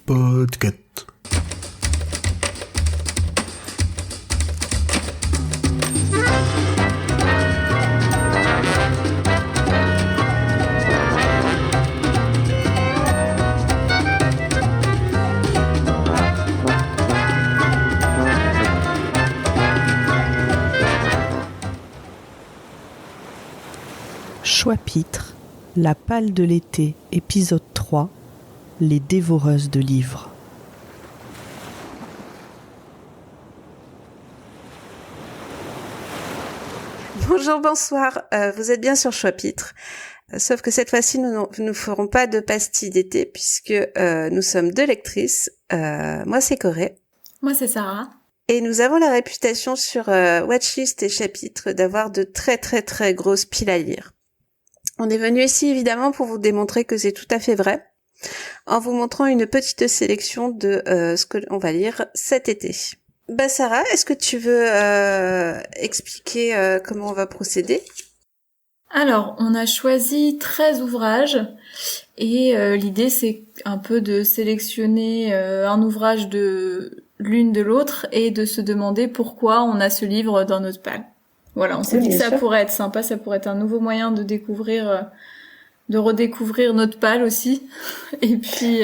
Podcast. Choix-pitre, La Palle de l'été, épisode 3, Les dévoreuses de livres. Bonjour, bonsoir, vous êtes bien sur Choix-pitre. Sauf que cette fois-ci, nous ne ferons pas de pastilles d'été puisque nous sommes deux lectrices. Moi, c'est Corée. Moi, c'est Sarah. Et nous avons la réputation sur Watchlist et Chapitre d'avoir de très très très grosses piles à lire. On est venu ici évidemment pour vous démontrer que c'est tout à fait vrai, en vous montrant une petite sélection de ce que l'on va lire cet été. Sarah, est-ce que tu veux expliquer comment on va procéder ? Alors, on a choisi 13 ouvrages et l'idée c'est un peu de sélectionner un ouvrage de l'une de l'autre et de se demander pourquoi on a ce livre dans notre palle. Voilà, on s'est dit que ça pourrait être sympa, ça pourrait être un nouveau moyen de découvrir, de redécouvrir notre palle aussi, et puis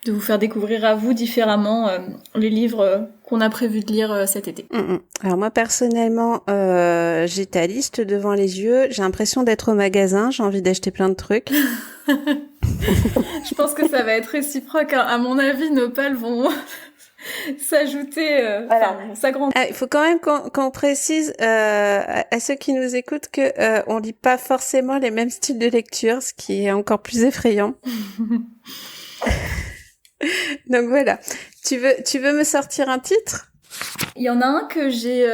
de vous faire découvrir à vous différemment les livres qu'on a prévu de lire cet été. Alors moi personnellement, j'ai ta liste devant les yeux, j'ai l'impression d'être au magasin, j'ai envie d'acheter plein de trucs. Je pense que ça va être réciproque, hein. À mon avis, nos palles vont s'ajouter, s'agrandir. Il faut quand même qu'on précise à ceux qui nous écoutent que on lit pas forcément les mêmes styles de lecture, ce qui est encore plus effrayant. Donc voilà. Tu veux me sortir un titre ? Il y en a un que j'ai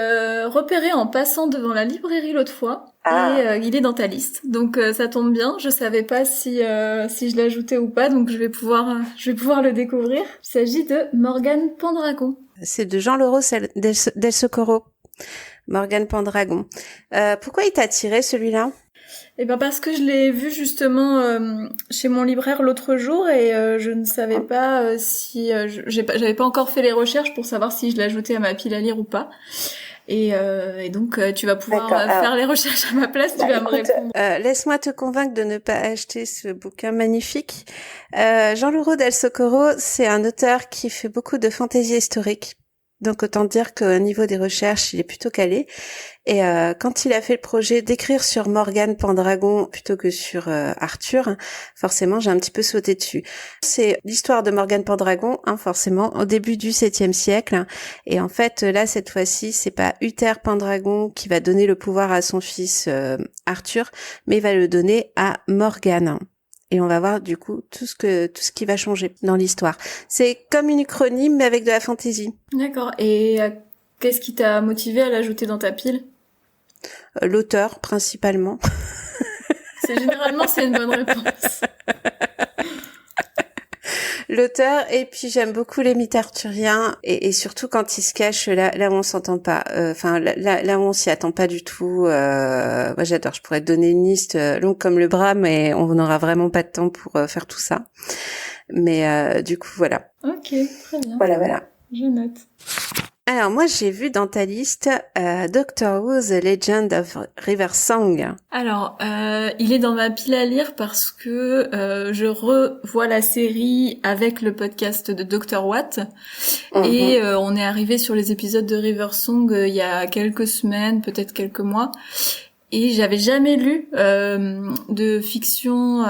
repéré en passant devant la librairie l'autre fois. Et il est dans ta liste. Donc ça tombe bien, je savais pas si je l'ajoutais ou pas, donc je vais pouvoir le découvrir. Il s'agit de Morgane Pendragon. C'est de Jean Leroux del Socorro. Morgane Pendragon. Pourquoi il t'a attiré celui-là ? Eh ben parce que je l'ai vu justement chez mon libraire l'autre jour et je ne savais pas si j'avais pas encore fait les recherches pour savoir si je l'ajoutais à ma pile à lire ou pas. Et donc tu vas pouvoir faire les recherches à ma place, tu vas me répondre. Laisse-moi te convaincre de ne pas acheter ce bouquin magnifique. Jean Leroux del Socorro, c'est un auteur qui fait beaucoup de fantaisie historique. Donc autant dire qu'au niveau des recherches, il est plutôt calé. Et quand il a fait le projet d'écrire sur Morgane Pendragon plutôt que sur Arthur, forcément j'ai un petit peu sauté dessus. C'est l'histoire de Morgane Pendragon, forcément, au début du 7e siècle. Et en fait, là, cette fois-ci, c'est pas Uther Pendragon qui va donner le pouvoir à son fils Arthur, mais il va le donner à Morgane. Et on va voir du coup tout ce qui va changer dans l'histoire. C'est comme une uchronie mais avec de la fantaisie. D'accord. Et qu'est-ce qui t'a motivé à l'ajouter dans ta pile ? L'auteur principalement. Généralement c'est une bonne réponse. L'auteur, et puis j'aime beaucoup les mythes arthuriens et surtout quand ils se cachent là où on s'entend pas, là où on s'y attend pas du tout. Moi j'adore, je pourrais te donner une liste longue comme le bras, mais on n'aura vraiment pas de temps pour faire tout ça. Mais du coup voilà. Ok, très bien. Voilà. Je note. Alors moi j'ai vu dans ta liste Doctor Who The Legend of River Song. Alors il est dans ma pile à lire parce que je revois la série avec le podcast de Dr Watt et on est arrivé sur les épisodes de River Song il y a quelques semaines, peut-être quelques mois. Et j'avais jamais lu de fiction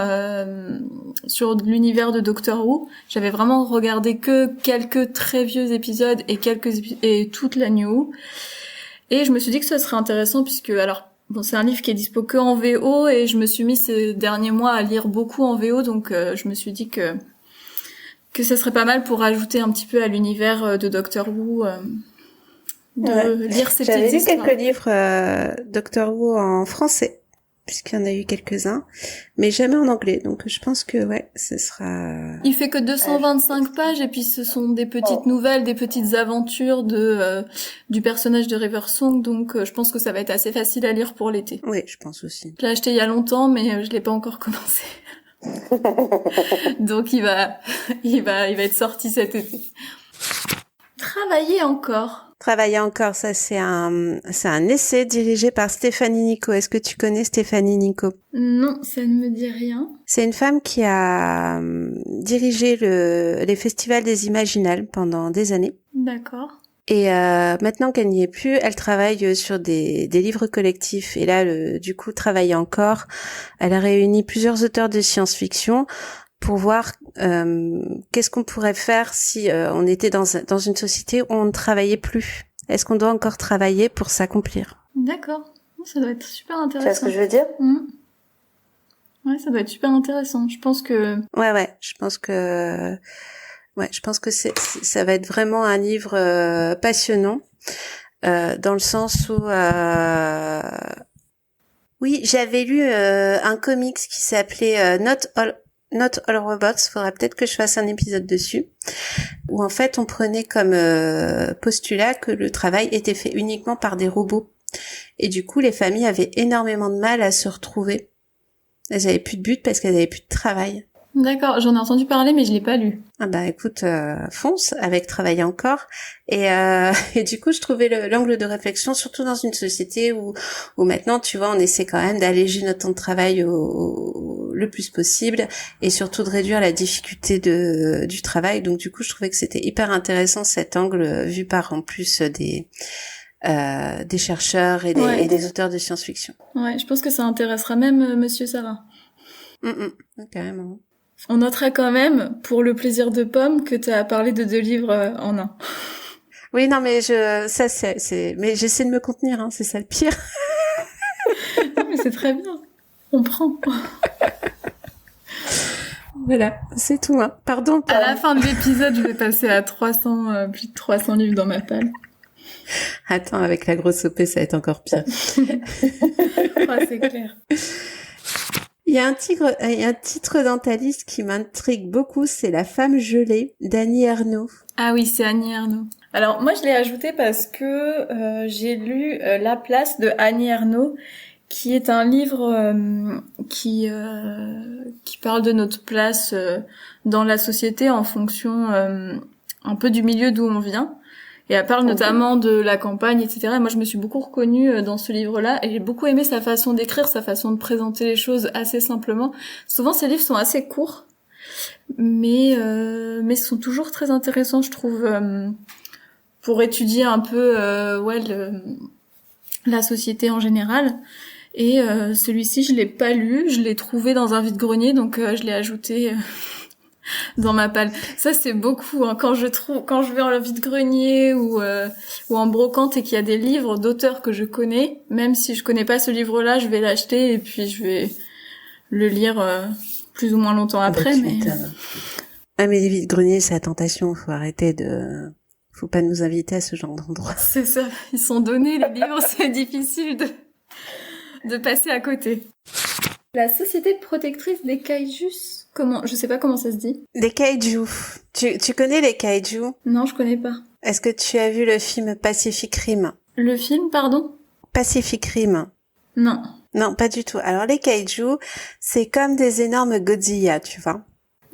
sur l'univers de Doctor Who. J'avais vraiment regardé que quelques très vieux épisodes et toute la New Who. Et je me suis dit que ça serait intéressant puisque c'est un livre qui est dispo que en VO et je me suis mis ces derniers mois à lire beaucoup en VO, donc je me suis dit que ça serait pas mal pour ajouter un petit peu à l'univers de Doctor Who. Lire ces petites histoires. J'avais lu quelques livres Doctor Who en français, puisqu'il y en a eu quelques-uns, mais jamais en anglais, donc je pense que ce sera... Il fait que 225 pages, et puis ce sont des petites nouvelles, des petites aventures du personnage de River Song, donc je pense que ça va être assez facile à lire pour l'été. Oui, je pense aussi. Je l'ai acheté il y a longtemps, mais je l'ai pas encore commencé. Donc il va être sorti cet été. Travailler encore. Travailler encore, ça c'est un essai dirigé par Stéphanie Nico. Est-ce que tu connais Stéphanie Nico? Non, ça ne me dit rien. C'est une femme qui a dirigé les festivals des Imaginales pendant des années. D'accord. Et maintenant qu'elle n'y est plus, elle travaille sur des livres collectifs. Et là, du coup, Travailler encore, elle a réuni plusieurs auteurs de science-fiction pour voir qu'est-ce qu'on pourrait faire si on était dans une société où on ne travaillait plus. Est-ce qu'on doit encore travailler pour s'accomplir? D'accord. Ça doit être super intéressant. Tu vois ce que je veux dire? Ouais, ça doit être super intéressant. Je pense que... Ouais, je pense que ça va être vraiment un livre passionnant, dans le sens où... Oui, j'avais lu un comics qui s'appelait Not All Robots, faudra peut-être que je fasse un épisode dessus, où en fait on prenait comme postulat que le travail était fait uniquement par des robots. Et du coup les familles avaient énormément de mal à se retrouver. Elles avaient plus de but parce qu'elles avaient plus de travail. D'accord, j'en ai entendu parler mais je l'ai pas lu. Ah bah écoute, fonce avec Travailler encore. Et du coup je trouvais l'angle de réflexion, surtout dans une société où maintenant tu vois on essaie quand même d'alléger notre temps de travail le plus possible et surtout de réduire la difficulté du travail. Donc du coup je trouvais que c'était hyper intéressant cet angle vu par en plus des chercheurs et des auteurs de science-fiction. Ouais, je pense que ça intéressera même Monsieur Sarah. Carrément. On notera quand même, pour le plaisir de Pomme, que tu as parlé de 2 livres en un. Oui, non, mais mais j'essaie de me contenir, hein, c'est ça le pire. Non, mais c'est très bien. On prend. Voilà, c'est tout, hein. Pardon. À la fin de l'épisode, je vais passer à plus de 300 livres dans ma palle. Attends, avec la grosse OP, ça va être encore pire. Ouais, c'est clair. Il y a un titre dans ta liste qui m'intrigue beaucoup, c'est La femme gelée d'Annie Ernaux. Ah oui, c'est Annie Ernaux. Alors moi je l'ai ajouté parce que j'ai lu La place de Annie Ernaux, qui est un livre qui parle de notre place dans la société en fonction un peu du milieu d'où on vient. Et elle parle notamment de la campagne, etc. Et moi, je me suis beaucoup reconnue dans ce livre-là. Et j'ai beaucoup aimé sa façon d'écrire, sa façon de présenter les choses assez simplement. Souvent, ces livres sont assez courts, mais sont toujours très intéressants, je trouve, pour étudier un peu la société en général. Et celui-ci, je l'ai pas lu, je l'ai trouvé dans un vide-grenier, donc je l'ai ajouté... dans ma palle. Ça c'est beaucoup hein. Quand je vais en vide-grenier ou en brocante et qu'il y a des livres d'auteurs que je connais, même si je connais pas ce livre-là, je vais l'acheter et puis je vais le lire plus ou moins longtemps après. Mais les vides-greniers, c'est la tentation. Faut pas nous inviter à ce genre d'endroit. C'est ça. Ils sont donnés les livres, c'est difficile de passer à côté. La société protectrice des kaijus. Je sais pas comment ça se dit. Des kaijus. Tu connais les kaijus? Non, je connais pas. Est-ce que tu as vu le film Pacific Rim? Le film, pardon? Pacific Rim. Non. Non, pas du tout. Alors les kaijus, c'est comme des énormes Godzilla, tu vois.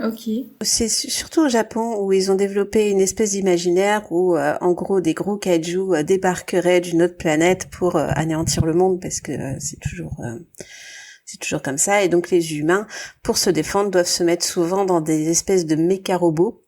Ok. C'est surtout au Japon où ils ont développé une espèce d'imaginaire où, en gros, des gros kaijus débarqueraient d'une autre planète pour anéantir le monde parce que c'est toujours comme ça. Et donc les humains, pour se défendre, doivent se mettre souvent dans des espèces de méca-robots.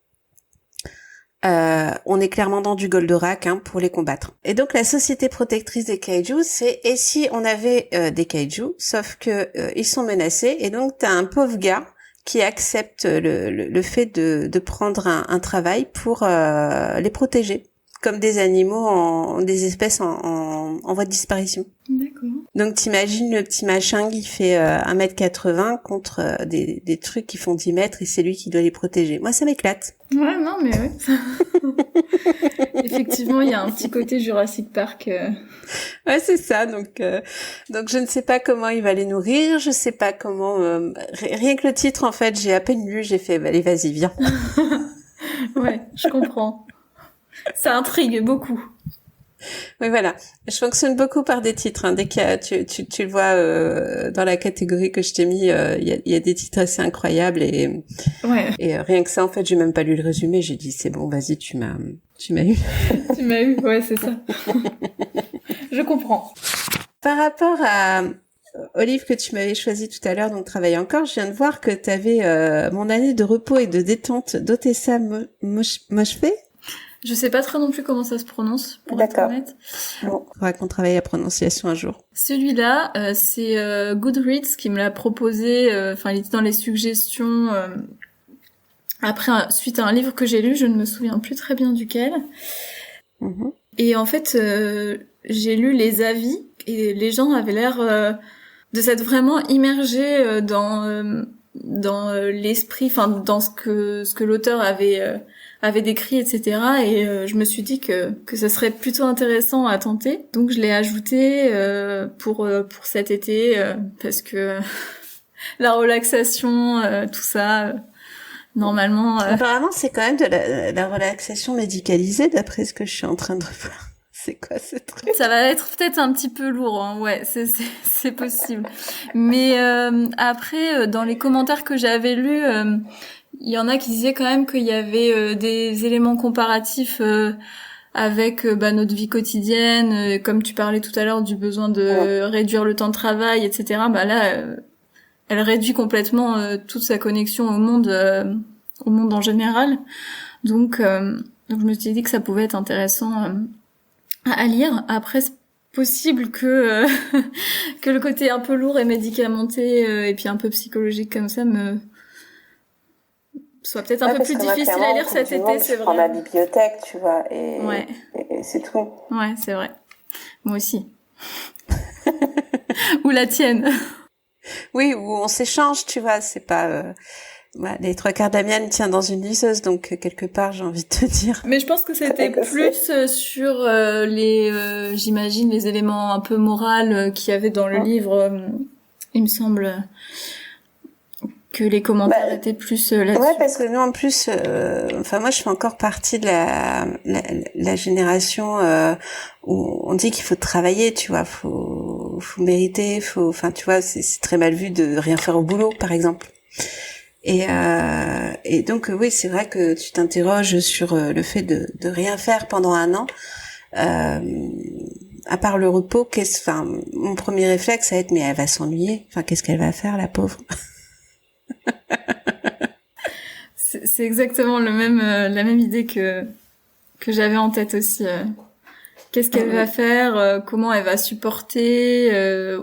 On est clairement dans du Goldorak pour les combattre. Et donc la société protectrice des kaijus, c'est et si on avait des kaijus, sauf que ils sont menacés et donc t'as un pauvre gars qui accepte le fait de prendre un travail pour les protéger, comme des animaux, des espèces en voie de disparition. D'accord. Donc t'imagines le petit machin qui fait 1m80 contre des trucs qui font 10 mètres et c'est lui qui doit les protéger. Moi ça m'éclate. Ouais, non mais ouais. Effectivement, il y a un petit côté Jurassic Park. Ouais, c'est ça. Donc je ne sais pas comment il va les nourrir, je sais pas comment... rien que le titre, en fait, j'ai à peine lu, j'ai fait, allez, vas-y, viens. Ouais, je comprends. Ça intrigue beaucoup. Oui, voilà. Je fonctionne beaucoup par des titres. Hein. Dès qu'il y a, tu le vois dans la catégorie que je t'ai mis, il y a des titres assez incroyables et rien que ça, en fait, j'ai même pas lu le résumé. J'ai dit c'est bon, vas-y, tu m'as eu. Tu m'as eu, ouais, c'est ça. Je comprends. Par rapport au livre que tu m'avais choisi tout à l'heure, donc Travailler encore, je viens de voir que tu avais Mon année de repos et de détente d'Otessa Moshfegh. Je sais pas trop non plus comment ça se prononce, pour être honnête. Bon, faudra qu'on travaille la prononciation un jour. Celui-là, c'est Goodreads qui me l'a proposé, enfin il était dans les suggestions après suite à un livre que j'ai lu, je ne me souviens plus très bien duquel. Mm-hmm. Et en fait, j'ai lu les avis et les gens avaient l'air de s'être vraiment immergés dans l'esprit, enfin dans ce que l'auteur avait décrit, etc. Et je me suis dit que ça serait plutôt intéressant à tenter. Donc je l'ai ajouté pour cet été parce que la relaxation, tout ça, normalement. Apparemment, c'est quand même de la relaxation médicalisée, d'après ce que je suis en train de voir. C'est quoi ce truc? Ça va être peut-être un petit peu lourd, hein. Ouais, c'est possible. Mais après, dans les commentaires que j'avais lus, il y en a qui disaient quand même qu'il y avait des éléments comparatifs avec notre vie quotidienne, comme tu parlais tout à l'heure du besoin de réduire le temps de travail, etc. Là, elle réduit complètement toute sa connexion au monde en général. Donc je me suis dit que ça pouvait être intéressant à lire. Après, c'est possible que que le côté un peu lourd et médicamenté et puis un peu psychologique comme ça me soit peut-être un peu plus difficile à lire cet été, c'est vrai. Je prends ma bibliothèque, tu vois, et c'est tout. Ouais, c'est vrai. Moi aussi. Ou la tienne. Oui, où on s'échange, tu vois, c'est pas... les 3/4 de la mienne tient dans une liseuse, donc quelque part, j'ai envie de te dire. Mais je pense que c'était plus sur j'imagine, les éléments un peu moraux qu'il y avait dans le livre. Il me semble que les commentaires étaient plus là-dessus. Ouais, parce que nous, en plus, moi, je fais encore partie de la génération où on dit qu'il faut travailler, tu vois, faut mériter, tu vois, c'est très mal vu de rien faire au boulot, par exemple. Et donc oui, c'est vrai que tu t'interroges sur le fait de rien faire pendant un an. À part le repos, mon premier réflexe, ça va être mais elle va s'ennuyer. Enfin, qu'est-ce qu'elle va faire, la pauvre? C'est exactement la même idée que j'avais en tête aussi. Qu'est-ce qu'elle va faire, comment elle va supporter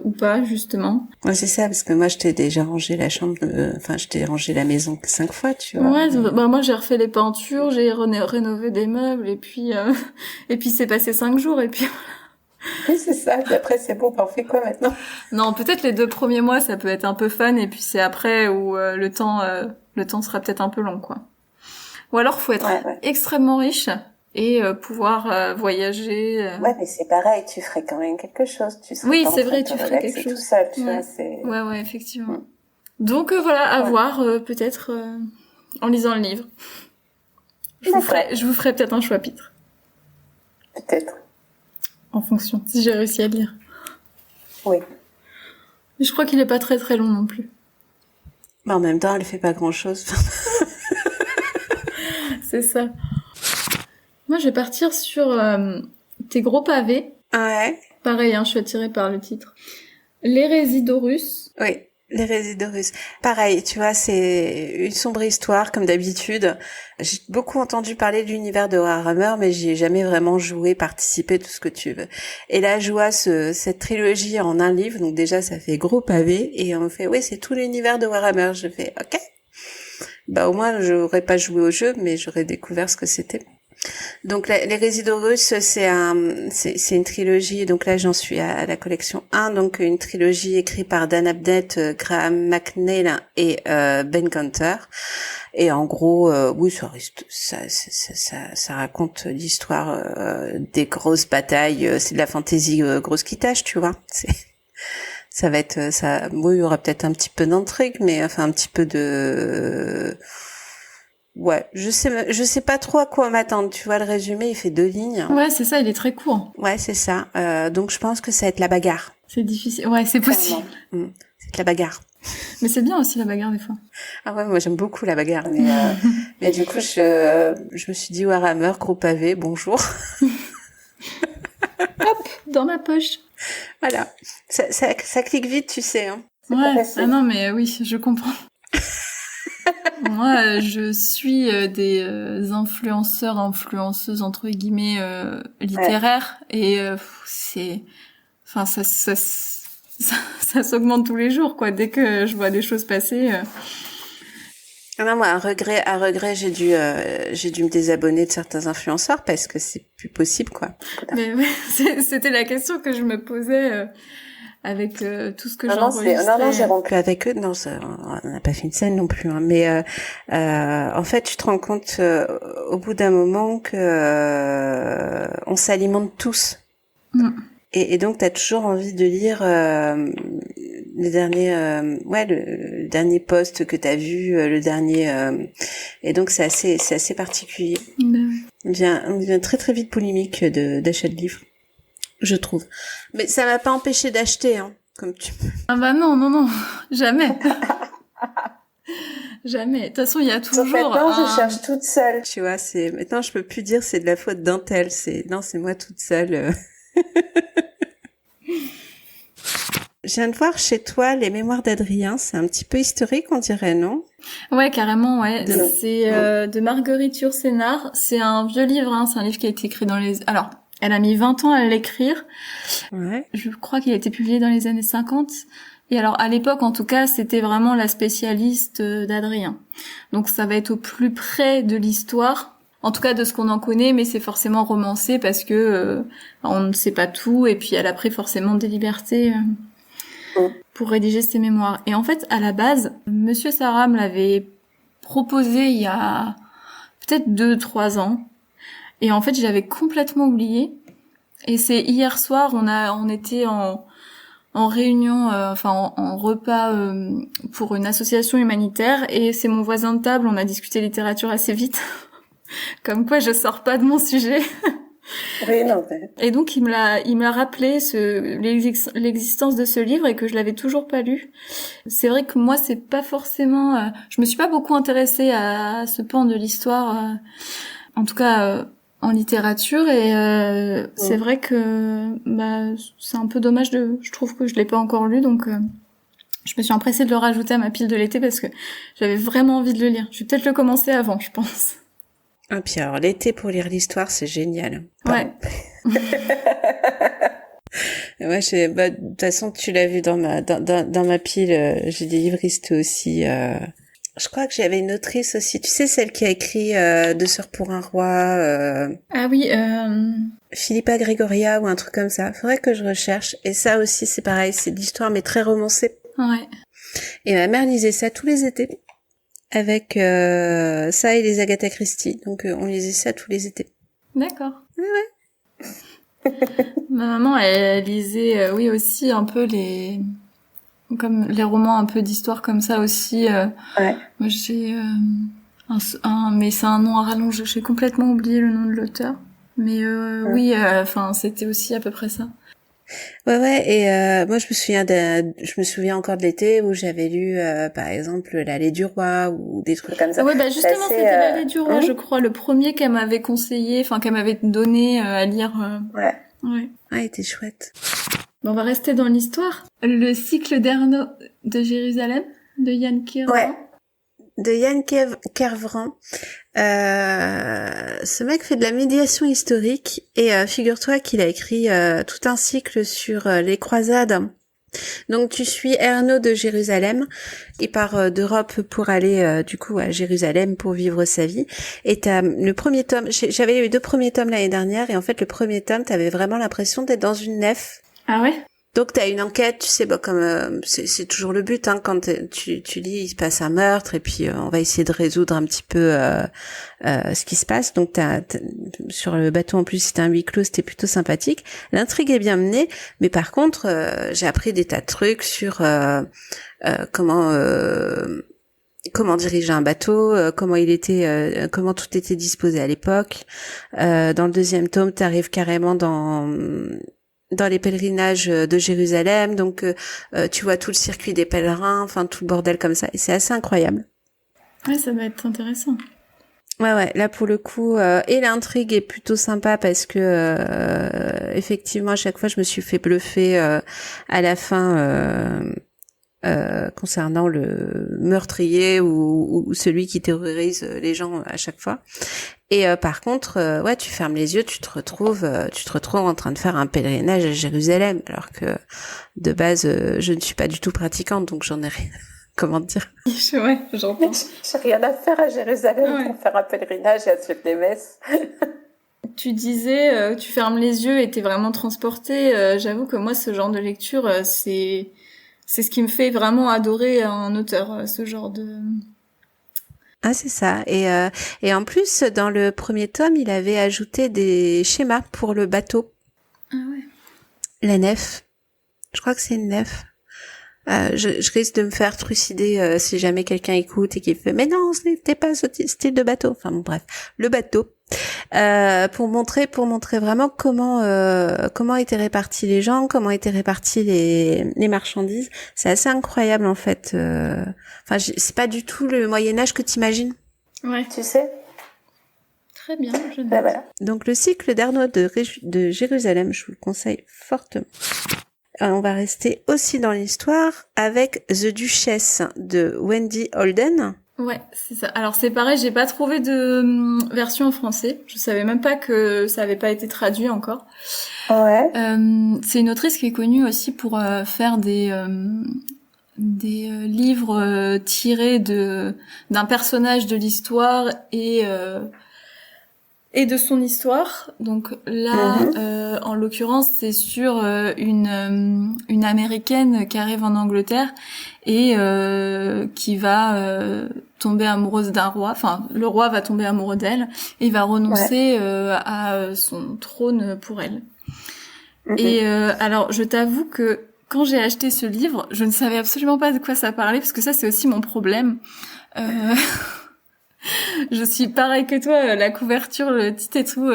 ou pas, justement. Ouais, c'est ça, parce que moi je t'ai déjà rangé la chambre, je t'ai rangé la maison 5 fois, tu vois. Ouais, moi j'ai refait les peintures, j'ai rénové des meubles et puis c'est passé 5 jours et puis oui, c'est ça, puis après c'est bon, on fait quoi maintenant? Non, peut-être les 2 premiers mois ça peut être un peu fun et puis c'est après où le temps sera peut-être un peu long, quoi. Ou alors faut être extrêmement riche et pouvoir voyager. Ouais, mais c'est pareil, tu ferais quand même quelque chose. Oui, c'est vrai, tu ferais quelque chose. Tout seul, tu vois, c'est... Ouais, effectivement. Donc voilà, à voir peut-être en lisant le livre. Je vous ferai peut-être un chapitre. Peut-être. En fonction, si j'ai réussi à le lire. Oui. Mais je crois qu'il est pas très très long non plus. En même temps, elle fait pas grand-chose. C'est ça. Moi, je vais partir sur Tes gros pavés. Ouais. Pareil, je suis attirée par le titre. L'hérésie d'Horus. Oui, l'hérésie d'Horus. Pareil, tu vois, c'est une sombre histoire, comme d'habitude. J'ai beaucoup entendu parler de l'univers de Warhammer, mais j'y ai jamais vraiment joué, participé, tout ce que tu veux. Et là, je vois cette trilogie en un livre, donc déjà, ça fait gros pavé, et on me fait, oui, c'est tout l'univers de Warhammer. Je fais, ok. Au moins, j'aurais pas joué au jeu, mais j'aurais découvert ce que c'était. Donc l'hérésie d'Horus, c'est une trilogie, donc là j'en suis à la collection 1, donc une trilogie écrite par Dan Abnett, Graham McNeill et Ben Gunter. Et en gros, oui, ça raconte l'histoire des grosses batailles, c'est de la fantasy grosse qui tâche, tu vois. Ça va être ça. Oui, il y aura peut-être un petit peu d'intrigue, mais enfin un petit peu de ouais, je sais pas trop à quoi m'attendre. Tu vois, le résumé, il fait 2 lignes. Ouais, c'est ça, il est très court. Ouais, c'est ça. Donc je pense que ça va être la bagarre. C'est difficile. Ouais, c'est possible. C'est la bagarre. Mais c'est bien aussi la bagarre des fois. Ah ouais, moi j'aime beaucoup la bagarre. Mais du coup, je me suis dit Warhammer, gros pavé, bonjour. Hop, dans ma poche. Voilà. Ça clique vite, tu sais. Hein. Ouais. Ah non, mais oui, je comprends. Moi, je suis des influenceuses entre guillemets littéraires et enfin ça s'augmente tous les jours quoi. Dès que je vois des choses passer. Ah non, moi, à regret, j'ai dû me désabonner de certains influenceurs parce que c'est plus possible, quoi. Mais ouais, c'était la question que je me posais avec tout ce que j'enregistrais. Non, j'ai rompu avec eux. Non, on n'a pas fait une scène non plus. Hein. Mais en fait, tu te rends compte au bout d'un moment que on s'alimente tous. Et donc, t'as toujours envie de lire le dernier post que t'as vu, le dernier. Et donc, c'est assez particulier. On devient très très vite polémique d'achat de livres, je trouve. Mais ça m'a pas empêché d'acheter, hein, comme tu. Ah bah non, jamais. Jamais. De toute façon, il y a toujours. Maintenant, je cherche toute seule. Tu vois, maintenant, je peux plus dire c'est de la faute d'un tel. C'est moi toute seule. Je viens de voir chez toi les mémoires d'Adrien. C'est un petit peu historique, on dirait, non? Ouais, carrément, ouais. C'est de Marguerite Yourcenar. C'est un vieux livre, hein. C'est un livre qui a été écrit dans les... Alors, elle a mis 20 ans à l'écrire. Ouais. Je crois qu'il a été publié dans les années 50. Et alors, à l'époque, en tout cas, c'était vraiment la spécialiste d'Adrien. Donc, ça va être au plus près de l'histoire. En tout cas, de ce qu'on en connaît, mais c'est forcément romancé parce que on ne sait pas tout. Et puis, elle a pris forcément des libertés pour rédiger ses mémoires. Et en fait, à la base, Monsieur Sarah me l'avait proposé il y a peut-être 2-3 ans. Et en fait, je l'avais complètement oublié. Et c'est hier soir, on était en réunion, en repas pour une association humanitaire. Et c'est mon voisin de table, on a discuté littérature assez vite. Comme quoi, je sors pas de mon sujet. Oui, non, mais... Et donc, il me l'a rappelé l'existence de ce livre et que je l'avais toujours pas lu. C'est vrai que moi, c'est pas forcément, je me suis pas beaucoup intéressée à ce pan de l'histoire, en tout cas, en littérature et c'est vrai que, c'est un peu dommage je trouve que je l'ai pas encore lu, donc, je me suis empressée de le rajouter à ma pile de l'été parce que j'avais vraiment envie de le lire. Je vais peut-être le commencer avant, je pense. Ah, puis alors, l'été pour lire l'histoire, c'est génial. Ouais. Ouais, de toute façon, tu l'as vu dans ma pile, j'ai des livristes aussi, je crois que j'avais une autrice aussi, tu sais, celle qui a écrit, Deux sœurs pour un roi, Ah oui, Philippa Gregoria ou un truc comme ça. Faudrait que je recherche. Et ça aussi, c'est pareil, c'est de l'histoire, mais très romancée. ouais. Et ma mère lisait ça tous les étés. Avec ça et les Agatha Christie. Donc on lisait ça tous les étés. D'accord. Ouais. Ma maman, elle lisait, oui, aussi un peu comme les romans un peu d'histoire comme ça aussi. Ouais. Moi, j'ai mais c'est un nom à rallonge. J'ai complètement oublié le nom de l'auteur. Mais oui, c'était aussi à peu près ça. Ouais, et moi je me souviens encore de l'été où j'avais lu par exemple L'Allée du Roi ou des trucs comme ça. Ouais, justement, c'était L'Allée du Roi, je crois, le premier qu'elle m'avait conseillé, qu'elle m'avait donné à lire. Ouais. Ouais. Ah, il était chouette. Bon, on va rester dans l'histoire. Le cycle d'Ernaud de Jérusalem, de Yann Kervran. Ouais. De Yann Kervran. Ce mec fait de la médiation historique et figure-toi qu'il a écrit tout un cycle sur les croisades. Donc tu suis Ernaud de Jérusalem, il part d'Europe pour aller du coup à Jérusalem pour vivre sa vie. Et t'as le premier tome, j'avais eu 2 premiers tomes l'année dernière et en fait le premier tome t'avais vraiment l'impression d'être dans une nef. Ah ouais? Donc t'as une enquête, tu sais, comme c'est toujours le but, hein, quand tu lis, il se passe un meurtre et puis on va essayer de résoudre un petit peu ce qui se passe. Donc t'as sur le bateau en plus, c'était un huis clos, c'était plutôt sympathique. L'intrigue est bien menée, mais par contre j'ai appris des tas de trucs sur comment comment diriger un bateau, comment tout était disposé à l'époque. Dans le deuxième tome, t'arrives carrément dans les pèlerinages de Jérusalem, donc tu vois tout le circuit des pèlerins, enfin tout le bordel comme ça, et c'est assez incroyable. Ouais, ça va être intéressant. Ouais, là pour le coup, et l'intrigue est plutôt sympa parce que effectivement à chaque fois je me suis fait bluffer à la fin concernant le meurtrier ou celui qui terrorise les gens à chaque fois. Et par contre, ouais, tu fermes les yeux, tu te retrouves en train de faire un pèlerinage à Jérusalem, alors que de base je ne suis pas du tout pratiquante, donc j'en ai rien. Comment dire? Ouais, j'entends. J'ai rien à faire à Jérusalem pour faire un pèlerinage et à suivre des messes. Tu disais, tu fermes les yeux et t'es vraiment transporté. J'avoue que moi, ce genre de lecture, c'est ce qui me fait vraiment adorer un auteur, ce genre de... Ah, c'est ça. Et en plus, dans le premier tome, il avait ajouté des schémas pour le bateau. Ah ouais. La nef. Je crois que c'est une nef. Je risque de me faire trucider si jamais quelqu'un écoute et qu'il fait mais non, c'était pas ce style de bateau. Enfin bon, bref, le bateau pour montrer vraiment comment étaient répartis les gens, comment étaient répartis les marchandises. C'est assez incroyable en fait. Enfin, c'est pas du tout le Moyen Âge que t'imagines. Ouais. Tu sais. Très bien. Voilà. Donc le cycle d'Arnaud de Jérusalem, je vous le conseille fortement. On va rester aussi dans l'histoire avec The Duchess de Wendy Holden. Ouais, c'est ça. Alors c'est pareil, j'ai pas trouvé de version en français. Je savais même pas que ça avait pas été traduit encore. Ouais. C'est une autrice qui est connue aussi pour faire des livres tirés d'un personnage de l'histoire et de son histoire. Donc là, en l'occurrence, c'est sur une américaine qui arrive en Angleterre et qui va tomber amoureuse d'un roi. Enfin, le roi va tomber amoureux d'elle et il va renoncer à son trône pour elle. Et alors, je t'avoue que quand j'ai acheté ce livre, je ne savais absolument pas de quoi ça parlait parce que ça, c'est aussi mon problème. Je suis pareil que toi, la couverture, le titre et tout,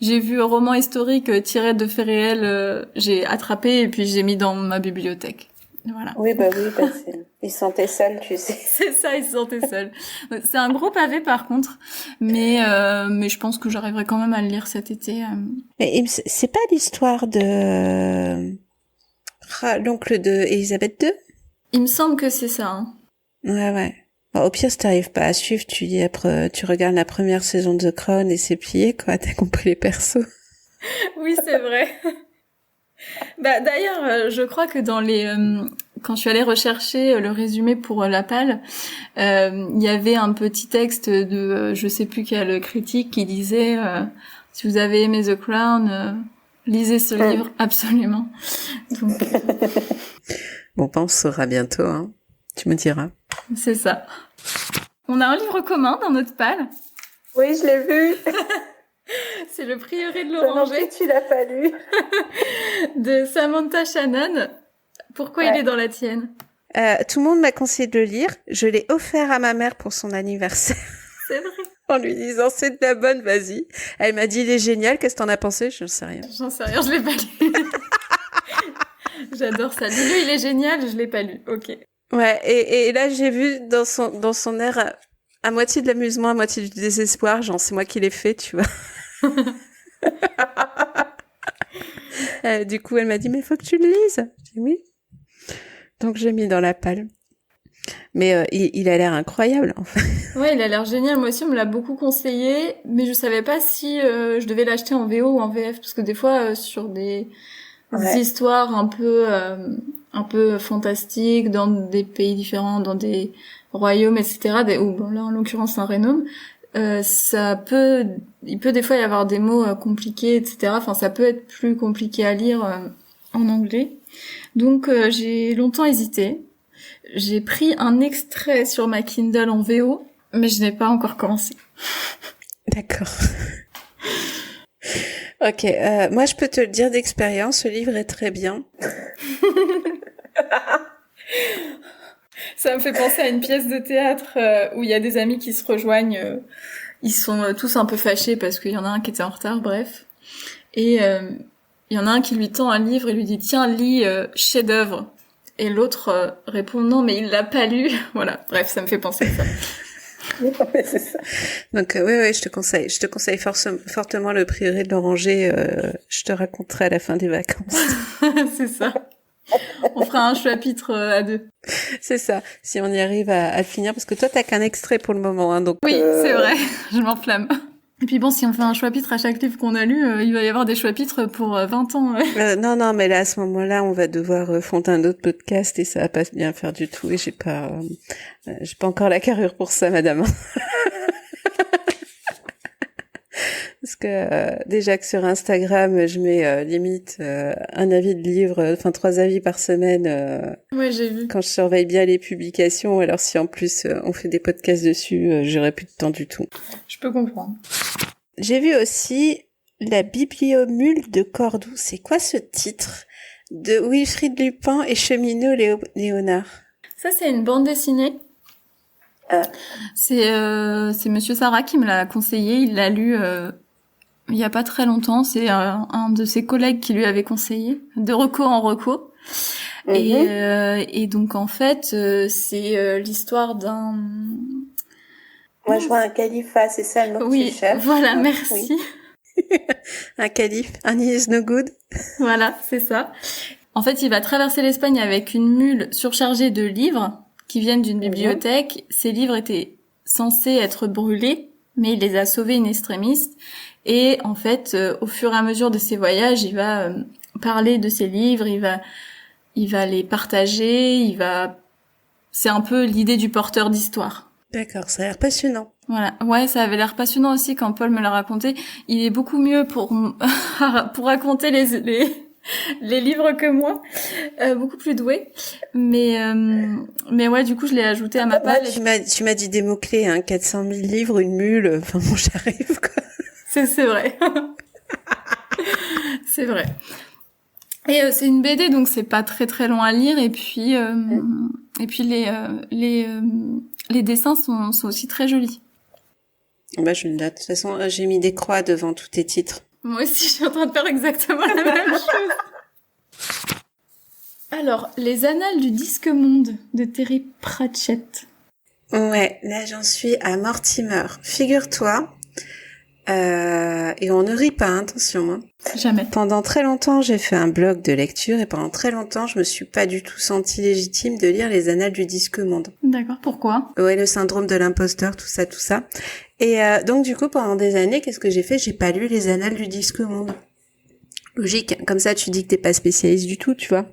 j'ai vu un roman historique tiré de faits réels, j'ai attrapé et puis j'ai mis dans ma bibliothèque. Voilà. Oui, ils se sentaient seuls, tu sais. C'est ça, ils se sentaient seuls. C'est un gros pavé par contre, mais je pense que j'arriverai quand même à le lire cet été. Mais c'est pas l'histoire de l'oncle de Elisabeth II? Il me semble que c'est ça. Hein. Ouais. Bon, au pire, si t'arrives pas à suivre, tu regardes la première saison de The Crown et c'est plié, quoi. T'as compris les persos. Oui, c'est vrai. Bah, d'ailleurs, je crois que dans quand je suis allée rechercher le résumé pour La Palle, il y avait un petit texte de, je sais plus quel critique qui disait, si vous avez aimé The Crown, lisez ce livre, absolument. Donc, Bon, on saura bientôt, hein. Tu me diras. C'est ça. On a un livre commun dans notre palle. Oui, je l'ai vu. C'est Le Prieuré de l'Oranger. Tu l'as pas lu. De Samantha Shannon. Pourquoi il est dans la tienne? Tout le monde m'a conseillé de le lire. Je l'ai offert à ma mère pour son anniversaire. C'est vrai. En lui disant, c'est de la bonne, vas-y. Elle m'a dit, il est génial, qu'est-ce que t'en as pensé? Je ne sais rien. J'en sais rien, je l'ai pas lu. J'adore ça. Dis-le, il est génial, je l'ai pas lu. Ok. Ouais, et là, j'ai vu dans son air à moitié de l'amusement, à moitié du désespoir, genre, c'est moi qui l'ai fait, tu vois. Du coup, elle m'a dit, mais faut que tu le lises. J'ai dit oui. Donc, j'ai mis dans la palle. Mais il a l'air incroyable, en fait. Ouais, il a l'air génial. Moi aussi, on me l'a beaucoup conseillé, mais je savais pas si je devais l'acheter en VO ou en VF, parce que des fois, sur des histoires un peu fantastiques, dans des pays différents, dans des royaumes, etc., ou bon, là, en l'occurrence, un Rhénome, il peut des fois y avoir des mots compliqués, etc. Enfin, ça peut être plus compliqué à lire en anglais. Donc, j'ai longtemps hésité. J'ai pris un extrait sur ma Kindle en VO, mais je n'ai pas encore commencé. D'accord. Ok, moi je peux te le dire d'expérience, ce livre est très bien. Ça me fait penser à une pièce de théâtre où il y a des amis qui se rejoignent. Ils sont tous un peu fâchés parce qu'il y en a un qui était en retard, bref. Et il y en a un qui lui tend un livre et lui dit « Tiens, lis chef-d'œuvre ». Et l'autre répond « Non, mais il l'a pas lu ». Voilà, bref, ça me fait penser à ça. Ouais, c'est ça. Donc oui, je te conseille fortement le prieuré de l'Oranger. Je te raconterai à la fin des vacances. C'est ça. On fera un chapitre à deux. C'est ça. Si on y arrive à le finir, parce que toi t'as qu'un extrait pour le moment, hein, donc. Oui, c'est vrai. Je m'enflamme. Et puis bon, si on fait un chapitre à chaque livre qu'on a lu, il va y avoir des chapitres pour 20 ans. Non, mais là à ce moment-là, on va devoir fonder un autre podcast et ça va pas bien faire du tout. Et j'ai pas encore la carrure pour ça, madame. Parce que déjà que sur Instagram, je mets limite un avis de livre, 3 avis par semaine. Ouais, j'ai vu. Quand je surveille bien les publications, alors si en plus on fait des podcasts dessus, j'aurai plus de temps du tout. Je peux comprendre. J'ai vu aussi La Bibliomule de Cordoue. C'est quoi ce titre? De Wilfrid Lupin et Cheminot Léonard. Ça, c'est une bande dessinée. C'est Monsieur Sarah qui me l'a conseillé. Il l'a lu il y a pas très longtemps. C'est un de ses collègues qui lui avait conseillé, de reco en reco. Et donc en fait, c'est l'histoire d'un... Moi, je vois un califat, c'est ça le mot que tu cherches. Voilà, merci. Oui. Un calife, un is no good. Voilà, c'est ça. En fait, il va traverser l'Espagne avec une mule surchargée de livres qui viennent d'une bibliothèque. Ces livres étaient censés être brûlés, mais il les a sauvés in extremis. Et en fait, au fur et à mesure de ses voyages, il va parler de ses livres, il va les partager, c'est un peu l'idée du porteur d'histoire. D'accord, ça a l'air passionnant. Voilà. Ouais, ça avait l'air passionnant aussi quand Paul me l'a raconté. Il est beaucoup mieux pour raconter les livres que moi. Beaucoup plus doué. Mais ouais, du coup, je l'ai ajouté à ma page. Tu m'as dit des mots-clés, hein. 400 000 livres, une mule. Enfin bon, j'arrive, quoi. C'est vrai. C'est vrai. Et c'est une BD, donc c'est pas très très long à lire. Et puis les dessins sont aussi très jolis. Bah, je le note. De toute façon, j'ai mis des croix devant tous tes titres. Moi aussi, je suis en train de faire exactement la même chose. Alors, Les Annales du Disque Monde de Terry Pratchett. Ouais, là j'en suis à Mortimer. Figure-toi, et on ne rit pas, hein, attention. Hein. Jamais. Pendant très longtemps, j'ai fait un blog de lecture et pendant très longtemps, je me suis pas du tout sentie légitime de lire les Annales du Disque Monde. D'accord, pourquoi? Ouais, le syndrome de l'imposteur, tout ça. Et donc du coup, pendant des années, qu'est-ce que j'ai fait? J'ai pas lu les Annales du Disque Monde. Logique, comme ça tu dis que t'es pas spécialiste du tout, tu vois.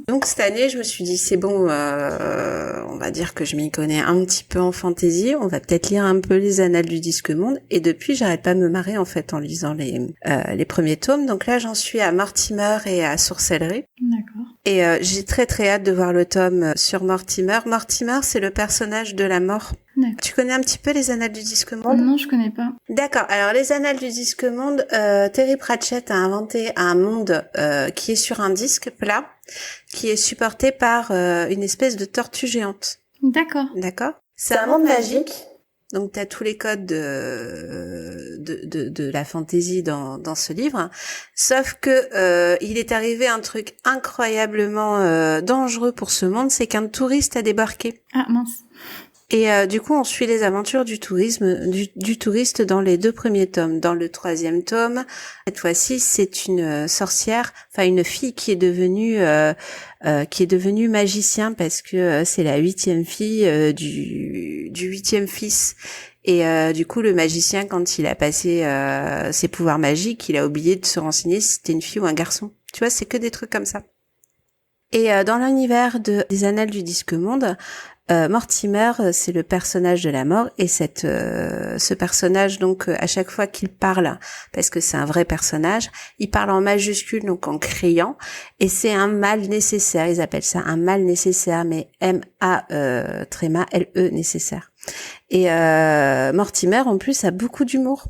Donc cette année, je me suis dit c'est bon, on va dire que je m'y connais un petit peu en fantasy, on va peut-être lire un peu les Annales du Disque Monde. Et depuis, j'arrête pas de me marrer en fait en lisant les premiers tomes. Donc là, j'en suis à Mortimer et à Sorcellerie. D'accord. Et j'ai très très hâte de voir le tome sur Mortimer. Mortimer, c'est le personnage de la mort. D'accord. Tu connais un petit peu les Annales du Disque Monde? Non, je connais pas. D'accord. Alors les Annales du Disque Monde, Terry Pratchett a inventé un monde qui est sur un disque plat, qui est supporté par une espèce de tortue géante. D'accord. D'accord. C'est un monde magique. Donc t'as tous les codes de la fantasy dans ce livre, sauf que il est arrivé un truc incroyablement dangereux pour ce monde, c'est qu'un touriste a débarqué. Ah mince. Et du coup, on suit les aventures du touriste dans les 2 premiers tomes. Dans le 3e tome, cette fois-ci, c'est une sorcière, enfin une fille qui est devenue magicien parce que c'est la 8e fille du 8e fils. Et du coup, le magicien, quand il a passé ses pouvoirs magiques, il a oublié de se renseigner si c'était une fille ou un garçon. Tu vois, c'est que des trucs comme ça. Et dans l'univers des Annales du Disque Monde, Mortimer, c'est le personnage de la mort, et ce personnage, donc à chaque fois qu'il parle, parce que c'est un vrai personnage, il parle en majuscule, donc en criant, et c'est un mal nécessaire. Ils appellent ça un mal nécessaire, mais M-A-L-E nécessaire. Et Mortimer, en plus, a beaucoup d'humour.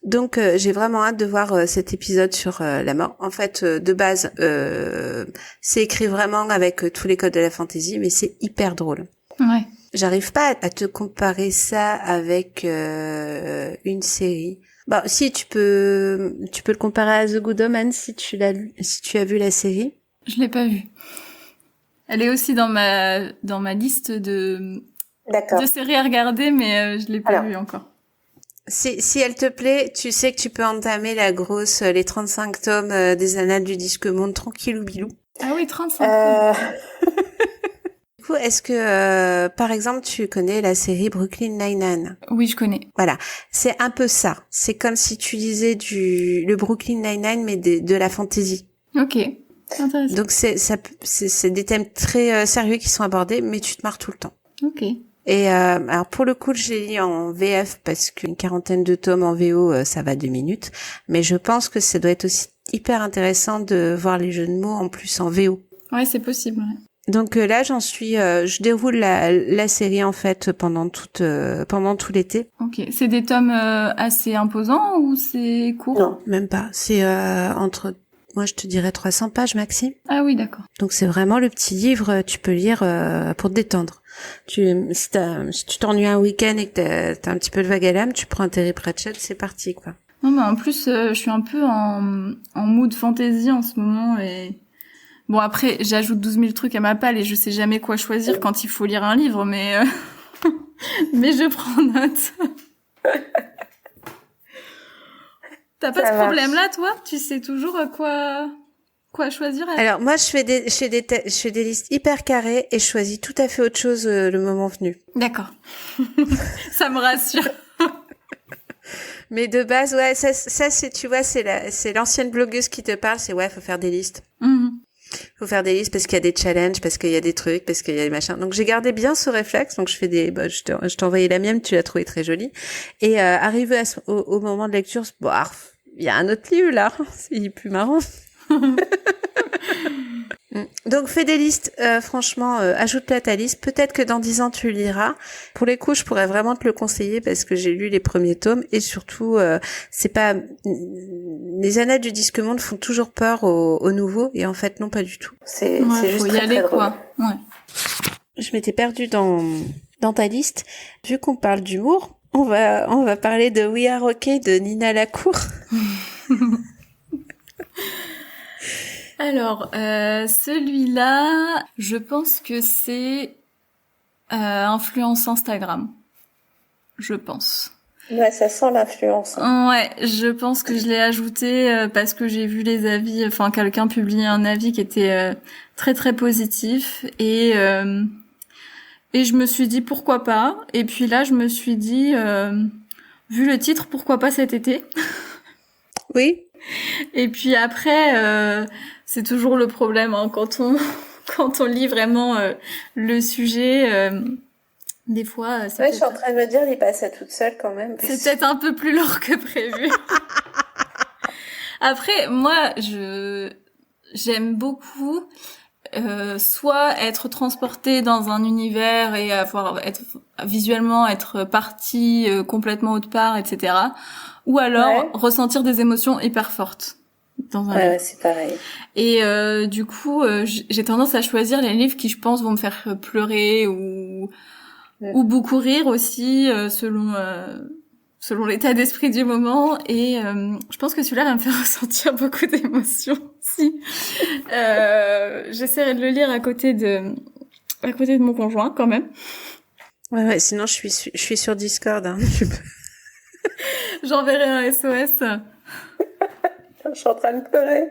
Donc j'ai vraiment hâte de voir cet épisode sur la mort. En fait, de base, c'est écrit vraiment avec tous les codes de la fantasy, mais c'est hyper drôle. Ouais. J'arrive pas à te comparer ça avec une série. Bon, si tu peux le comparer à The Good Omens si tu as vu la série. Je l'ai pas vue. Elle est aussi dans ma liste de séries à regarder, mais je l'ai pas vue encore. Si elle te plaît, tu sais que tu peux entamer les 35 tomes des Annales du Disque Monde tranquillou bilou. Ah oui, 35 tomes. Du coup, est-ce que, par exemple, tu connais la série Brooklyn Nine-Nine? Oui, je connais. Voilà, c'est un peu ça. C'est comme si tu lisais le Brooklyn Nine-Nine, mais de la fantasy. Ok, intéressant. Donc c'est des thèmes très sérieux qui sont abordés, mais tu te marres tout le temps. Ok. Et alors pour le coup, je l'ai lu en VF parce qu'une 40aine de tomes en VO, ça va 2 minutes. Mais je pense que ça doit être aussi hyper intéressant de voir les jeux de mots en plus en VO. Ouais, c'est possible. Ouais. Donc là, je déroule la série en fait pendant tout l'été. Ok, c'est des tomes assez imposants ou c'est court? Non, même pas. C'est moi je te dirais 300 pages maxi. Ah oui, d'accord. Donc c'est vraiment le petit livre, tu peux lire pour te détendre. Si tu t'ennuies un week-end et que t'as un petit peu de vague à l'âme, tu prends un Terry Pratchett, c'est parti quoi. Non, mais en plus, je suis un peu en mood fantasy en ce moment et bon, après, j'ajoute 12 000 trucs à ma palle et je sais jamais quoi choisir quand il faut lire un livre, mais mais je prends note. T'as pas ce problème-là, toi? Tu sais toujours quoi choisir? Alors moi, je fais des listes hyper carrées et je choisis tout à fait autre chose le moment venu. D'accord. Ça me rassure. Mais de base, ouais, ça c'est, tu vois, c'est l'ancienne blogueuse qui te parle, c'est ouais, faut faire des listes. Faut faire des listes parce qu'il y a des challenges, parce qu'il y a des trucs, parce qu'il y a des machins. Donc j'ai gardé bien ce réflexe. Donc je fais je t'ai envoyé la mienne, tu l'as trouvée très jolie. Et arrivé au moment de lecture, bon, il y a un autre livre là, c'est plus marrant. Donc fais des listes, franchement, ajoute-le à ta liste. Peut-être que dans 10 ans tu le liras. Pour les coups, je pourrais vraiment te le conseiller parce que j'ai lu les premiers tomes et surtout, c'est pas les Annales du Disque Monde font toujours peur aux nouveaux et en fait non pas du tout. C'est juste faut y aller quoi. Ouais. Je m'étais perdue dans ta liste. Vu qu'on parle d'humour, on va parler de We Are OK de Nina Lacour. Alors, celui-là, je pense que c'est influence Instagram. Je pense. Ouais, ça sent l'influence. Ouais, je pense que je l'ai ajouté parce que j'ai vu les avis, enfin quelqu'un publier un avis qui était très très positif et je me suis dit pourquoi pas. Et puis là, je me suis dit, vu le titre, pourquoi pas cet été. Oui. Et puis après, c'est toujours le problème hein, quand on lit vraiment le sujet. Des fois, je suis en train de me dire, lis pas ça toute seule quand même. C'est peut-être un peu plus lourd que prévu. Après, moi, j'aime beaucoup soit être transportée dans un univers et visuellement être partie complètement autre part, etc. Ou alors ressentir des émotions hyper fortes dans un livre. Ouais, c'est pareil. Et du coup, j'ai tendance à choisir les livres qui, je pense, vont me faire pleurer ou beaucoup rire aussi, selon l'état d'esprit du moment. Et je pense que celui-là va me faire ressentir beaucoup d'émotions aussi. J'essaierai de le lire à côté de mon conjoint quand même. Ouais, sinon je suis sur Discord. Hein. J'enverrai un SOS. Je suis en train de pleurer.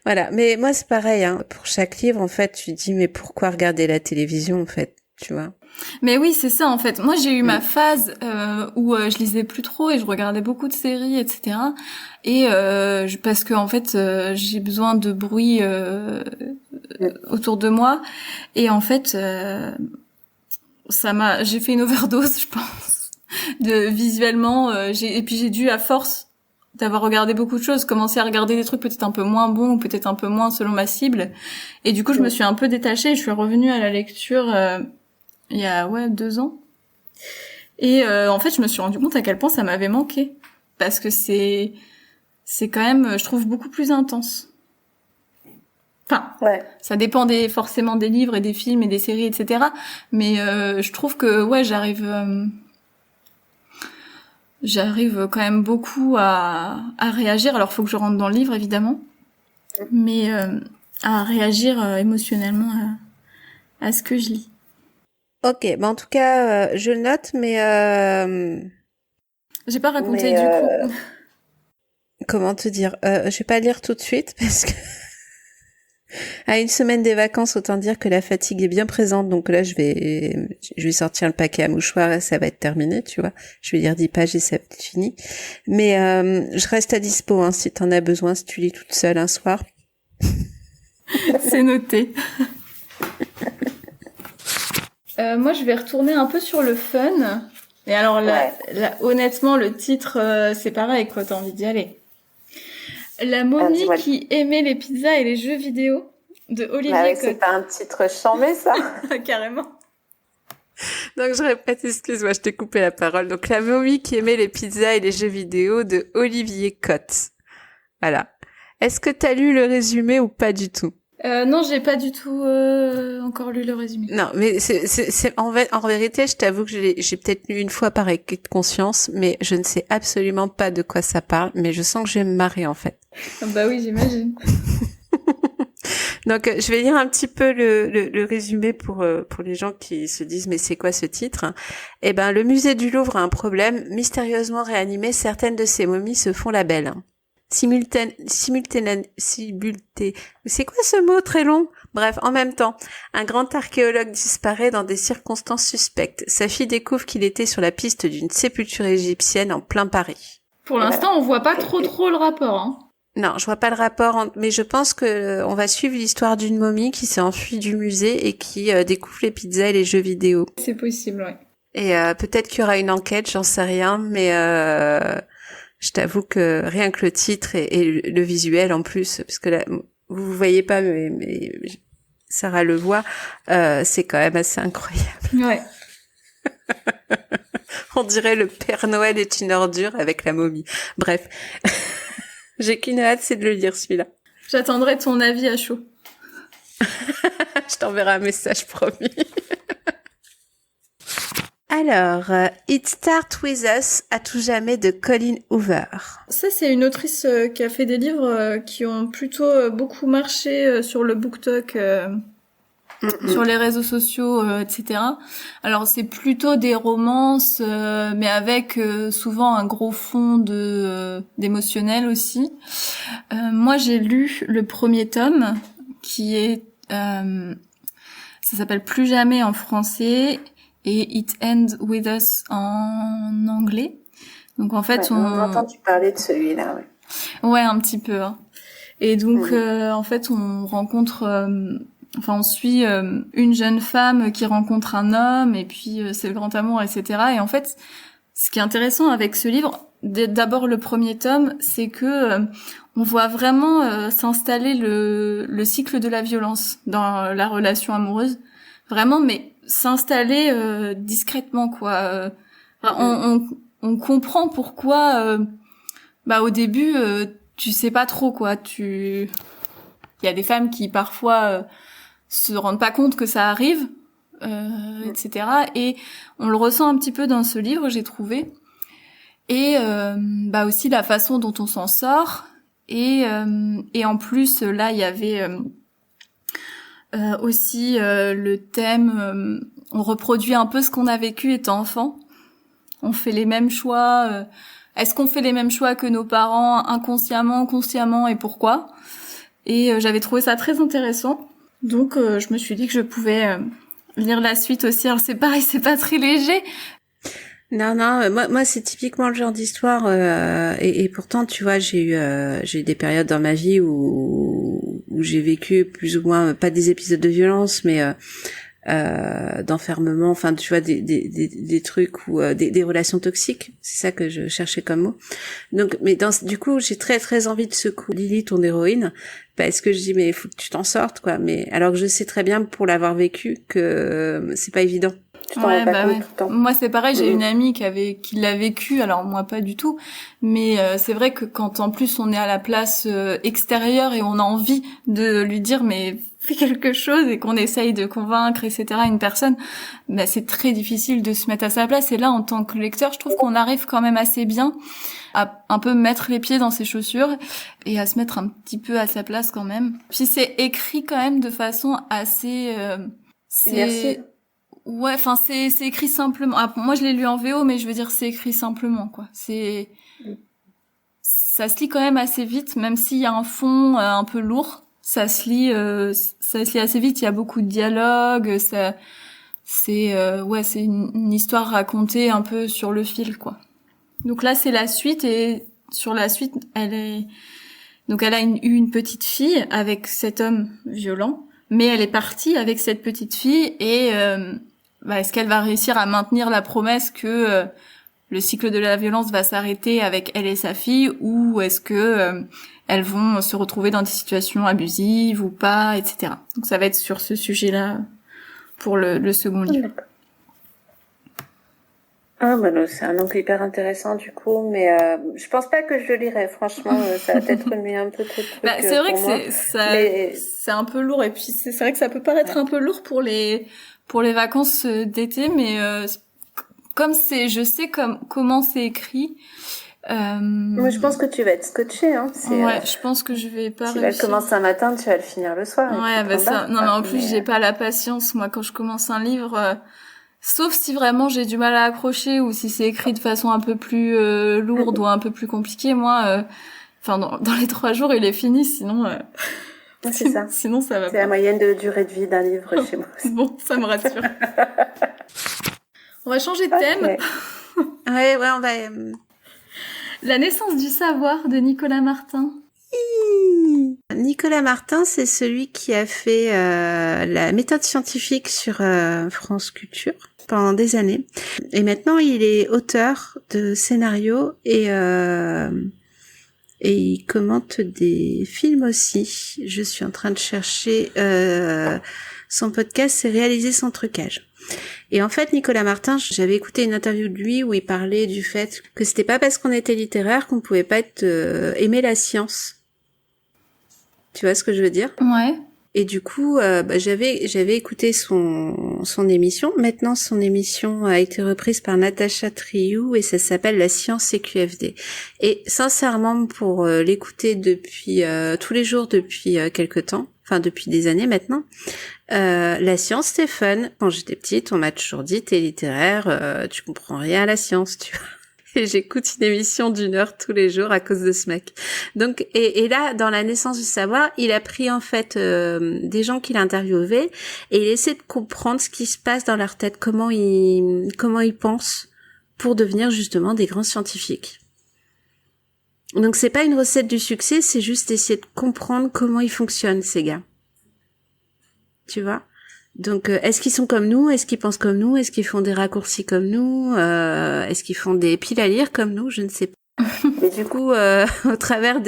Voilà, mais moi c'est pareil. Hein. Pour chaque livre, en fait, tu te dis mais pourquoi regarder la télévision, en fait, tu vois. Mais oui, c'est ça en fait. Moi, j'ai eu ma phase où je lisais plus trop et je regardais beaucoup de séries, etc. Et parce que en fait, j'ai besoin de bruit autour de moi. Et en fait, j'ai fait une overdose, je pense, de visuellement. Et puis j'ai dû à force d'avoir regardé beaucoup de choses, commencer à regarder des trucs peut-être un peu moins bons ou peut-être un peu moins selon ma cible. Et du coup, je me suis un peu détachée et je suis revenue à la lecture il y a 2 ans. Et en fait, je me suis rendu compte à quel point ça m'avait manqué parce que c'est quand même, je trouve, beaucoup plus intense. Enfin, Ouais. ça dépend forcément des livres et des films et des séries, etc. Mais je trouve que ouais, j'arrive quand même beaucoup à réagir. Alors, faut que je rentre dans le livre, évidemment, mais à réagir émotionnellement à ce que je lis. Ok, en tout cas, je le note, mais J'ai pas raconté Mais, du coup. comment te dire, je vais pas lire tout de suite parce que à une semaine des vacances, autant dire que la fatigue est bien présente. Donc là, je vais sortir le paquet à mouchoirs et ça va être terminé, tu vois. Je vais lire 10 pages et ça va être fini. Mais je reste à dispo hein, si t'en as besoin, si tu lis toute seule un soir. C'est noté. Moi, je vais retourner un peu sur le fun. Et alors là, honnêtement, le titre, c'est pareil, quoi. T'as envie d'y aller. La momie qui aimait les pizzas et les jeux vidéo de Olivier Cotte. C'est pas un titre chambé, ça. Carrément. Donc je répète, excuse-moi, je t'ai coupé la parole. Donc la momie qui aimait les pizzas et les jeux vidéo de Olivier Cotte. Voilà. Est-ce que t'as lu le résumé ou pas du tout? Non, j'ai pas du tout encore lu le résumé. Non, mais c'est en vérité, je t'avoue que j'ai peut-être lu une fois par acquis de conscience, mais je ne sais absolument pas de quoi ça parle, mais je sens que je vais me marrer en fait. Bah oui, j'imagine. Donc je vais lire un petit peu le résumé pour les gens qui se disent mais c'est quoi ce titre? Eh ben le musée du Louvre a un problème, mystérieusement réanimé, certaines de ses momies se font la belle. C'est quoi ce mot très long? Bref, en même temps, un grand archéologue disparaît dans des circonstances suspectes. Sa fille découvre qu'il était sur la piste d'une sépulture égyptienne en plein Paris. Pour l'instant, on voit pas trop le rapport, hein. Non, je vois pas le rapport, mais je pense que on va suivre l'histoire d'une momie qui s'est enfuie du musée et qui découvre les pizzas et les jeux vidéo. C'est possible, ouais. Et peut-être qu'il y aura une enquête, j'en sais rien, mais je t'avoue que rien que le titre et le visuel en plus, parce que là, vous voyez pas, mais Sarah le voit, c'est quand même assez incroyable. Ouais. On dirait le Père Noël est une ordure avec la momie. Bref, j'ai qu'une hâte, c'est de le lire celui-là. J'attendrai ton avis à chaud. Je t'enverrai un message, promis. Alors, It Start With Us, à tout jamais de Colleen Hoover. Ça, c'est une autrice qui a fait des livres qui ont plutôt beaucoup marché sur le BookTok, sur les réseaux sociaux, etc. Alors, c'est plutôt des romances, mais avec souvent un gros fond d'émotionnel aussi. Moi, j'ai lu le premier tome, qui est... ça s'appelle Plus jamais en français... et It Ends With Us en anglais. Donc en fait, on a entendu parler de celui-là, ouais. Ouais, un petit peu. Hein. Et donc en fait, on rencontre, on suit une jeune femme qui rencontre un homme, et puis c'est le grand amour, etc. Et en fait, ce qui est intéressant avec ce livre, d'abord le premier tome, c'est que on voit vraiment s'installer le cycle de la violence dans la relation amoureuse. Vraiment, mais s'installer discrètement, quoi. On comprend pourquoi au début tu sais pas trop, quoi. Il y a des femmes qui parfois se rendent pas compte que ça arrive, etc. Et on le ressent un petit peu dans ce livre, j'ai trouvé. Et aussi la façon dont on s'en sort. Et en plus là il y avait aussi le thème, on reproduit un peu ce qu'on a vécu étant enfant. On fait les mêmes choix. Est-ce qu'on fait les mêmes choix que nos parents, inconsciemment, consciemment, et pourquoi? Et j'avais trouvé ça très intéressant. Donc je me suis dit que je pouvais lire la suite aussi. Alors c'est pareil, c'est pas très léger. Non, moi c'est typiquement le genre d'histoire et pourtant tu vois j'ai eu des périodes dans ma vie où j'ai vécu plus ou moins pas des épisodes de violence mais d'enfermement, enfin tu vois des trucs ou des relations toxiques, c'est ça que je cherchais comme mot. Donc mais du coup j'ai très très envie de secouer Lily, ton héroïne, parce que je dis mais il faut que tu t'en sortes, quoi. Mais alors que je sais très bien pour l'avoir vécu que c'est pas évident. Tu t'en rends pas compte ouais. tout le temps. Moi, c'est pareil, j'ai une amie qui l'a vécu, alors moi pas du tout, mais c'est vrai que quand en plus on est à la place extérieure et on a envie de lui dire mais fais quelque chose et qu'on essaye de convaincre, etc. une personne, bah c'est très difficile de se mettre à sa place. Et là, en tant que lecteur, je trouve qu'on arrive quand même assez bien à un peu mettre les pieds dans ses chaussures et à se mettre un petit peu à sa place quand même. Puis c'est écrit quand même de façon assez... Merci. Ouais, enfin c'est écrit simplement. Ah, moi je l'ai lu en VO, mais je veux dire c'est écrit simplement quoi. Ça se lit quand même assez vite, même s'il y a un fond un peu lourd. Ça se lit assez vite. Il y a beaucoup de dialogues. C'est une histoire racontée un peu sur le fil quoi. Donc là c'est la suite et sur la suite elle a eu une petite fille avec cet homme violent. Mais elle est partie avec cette petite fille et est-ce qu'elle va réussir à maintenir la promesse que le cycle de la violence va s'arrêter avec elle et sa fille, ou est-ce que elles vont se retrouver dans des situations abusives ou pas, etc. Donc ça va être sur ce sujet-là pour le second livre. Ah bah non, c'est un angle hyper intéressant du coup, mais je pense pas que je le lirai. Franchement, ça va peut-être remuer un peu trop de trucs. C'est vrai pour que moi. c'est un peu lourd, et puis c'est vrai que ça peut paraître un peu lourd pour les vacances d'été, mais comme je sais comment c'est écrit. Moi, je pense que tu vas être scotché, hein. Je pense que je vais pas tu réussir. vas le commencer un matin, tu vas le finir le soir. Ouais, ça. Non, mais en plus, j'ai pas la patience. Moi, quand je commence un livre, sauf si vraiment j'ai du mal à accrocher ou si c'est écrit de façon un peu plus lourde ou un peu plus compliquée, moi, dans les 3 jours, il est fini. Sinon, c'est ça. Sinon, ça va pas. C'est la moyenne de durée de vie d'un livre chez moi. Bon, ça me rassure. On va changer de thème. Ouais, on va. La naissance du savoir de Nicolas Martin. Nicolas Martin, c'est celui qui a fait la méthode scientifique sur France Culture pendant des années. Et maintenant, il est auteur de scénarios et il commente des films aussi. Je suis en train de chercher son podcast, c'est Réaliser sans trucage. Et en fait, Nicolas Martin, j'avais écouté une interview de lui où il parlait du fait que c'était pas parce qu'on était littéraire qu'on pouvait pas aimer la science. Tu vois ce que je veux dire ? Ouais. Et du coup, j'avais écouté son émission. Maintenant, son émission a été reprise par Natacha Triou et ça s'appelle La Science et QFD. Et sincèrement, pour l'écouter depuis tous les jours depuis quelque temps, enfin depuis des années maintenant, la science c'était fun. Quand j'étais petite, on m'a toujours dit t'es littéraire, tu comprends rien à la science, tu vois. Et j'écoute une émission d'1 heure tous les jours à cause de ce mec. Donc et là, dans la naissance du savoir, il a pris en fait des gens qu'il a interviewés et il essaie de comprendre ce qui se passe dans leur tête, comment ils pensent pour devenir justement des grands scientifiques. Donc c'est pas une recette du succès, c'est juste essayer de comprendre comment ils fonctionnent ces gars. Tu vois ? Donc, est-ce qu'ils sont comme nous ? Est-ce qu'ils pensent comme nous ? Est-ce qu'ils font des raccourcis comme nous ? Est-ce qu'ils font des piles à lire comme nous ? Je ne sais pas. Mais du coup, au travers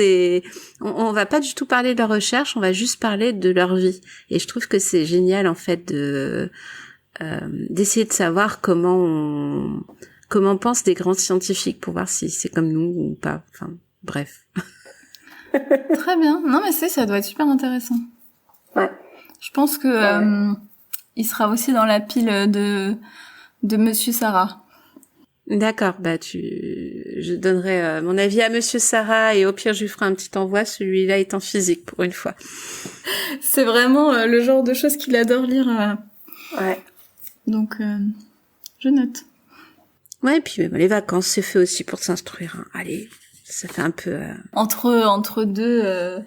on va pas du tout parler de leur recherche, on va juste parler de leur vie. Et je trouve que c'est génial, en fait, d'essayer de savoir comment pensent des grands scientifiques pour voir si c'est comme nous ou pas. Enfin, bref. Très bien. Non, mais ça doit être super intéressant. Ouais. Je pense que il sera aussi dans la pile de Monsieur Sarah. D'accord, je donnerai mon avis à Monsieur Sarah et au pire je lui ferai un petit envoi, celui-là est en physique pour une fois. C'est vraiment le genre de choses qu'il adore lire. Ouais. Donc, je note. Ouais, et puis les vacances, c'est fait aussi pour s'instruire. Hein. Allez, ça fait un peu... Entre deux...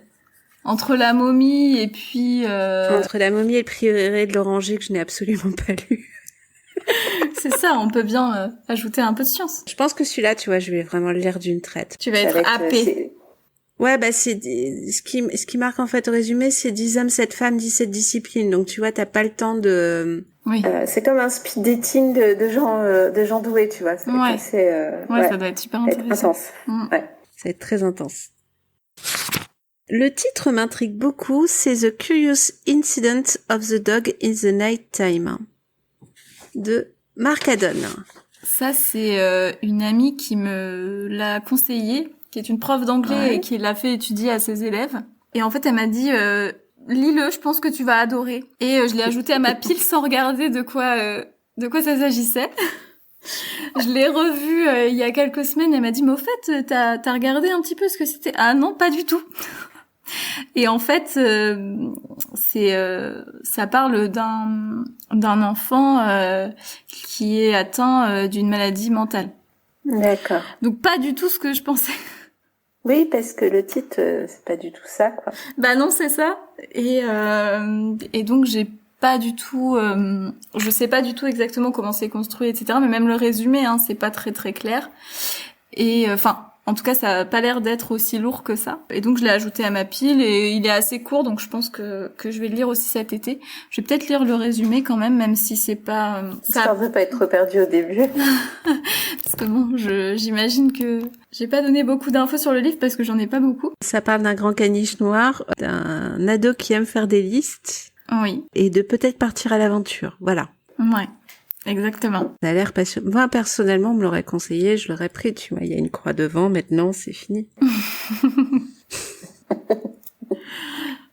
Entre la momie et puis... Entre la momie et le prieuré de l'Oranger que je n'ai absolument pas lu. C'est ça, on peut bien ajouter un peu de science. Je pense que celui-là, tu vois, je vais vraiment le lire d'une traite. Tu vas être happé. Ouais, ce qui marque en fait au résumé, c'est 10 hommes, 7 femmes, 17 disciplines. Donc tu vois, t'as pas le temps de... Oui. C'est comme un speed dating de gens doués, tu vois. Ouais. Ça doit être super intéressant. Intense. Ouais. Ça va être très intense. Le titre m'intrigue beaucoup, c'est The Curious Incident of the Dog in the Night Time de Marc Adon. Ça, c'est une amie qui me l'a conseillé, qui est une prof d'anglais et qui l'a fait étudier à ses élèves. Et en fait, elle m'a dit lis-le, je pense que tu vas adorer. Et je l'ai ajouté à ma pile sans regarder de quoi ça s'agissait. Je l'ai revu il y a quelques semaines. Elle m'a dit mais au fait, t'as regardé un petit peu ce que c'était? Ah non, pas du tout. Et en fait, ça parle d'un enfant qui est atteint d'une maladie mentale. D'accord. Donc pas du tout ce que je pensais. Oui, parce que le titre, c'est pas du tout ça, quoi. Bah non, c'est ça. Et donc j'ai pas du tout, je sais pas du tout exactement comment c'est construit, etc. Mais même le résumé, hein, c'est pas très très clair. Et en tout cas, ça a pas l'air d'être aussi lourd que ça. Et donc, je l'ai ajouté à ma pile et il est assez court, donc je pense que je vais le lire aussi cet été. Je vais peut-être lire le résumé quand même si c'est pas... Histoire de pas être trop perdu au début. Parce que bon, j'imagine que j'ai pas donné beaucoup d'infos sur le livre parce que j'en ai pas beaucoup. Ça parle d'un grand caniche noir, d'un ado qui aime faire des listes. Oui. Et de peut-être partir à l'aventure. Voilà. Ouais. Exactement. Ça a l'air passionnant. Moi, personnellement, on me l'aurait conseillé, je l'aurais pris, tu vois. Il y a une croix devant, maintenant, c'est fini.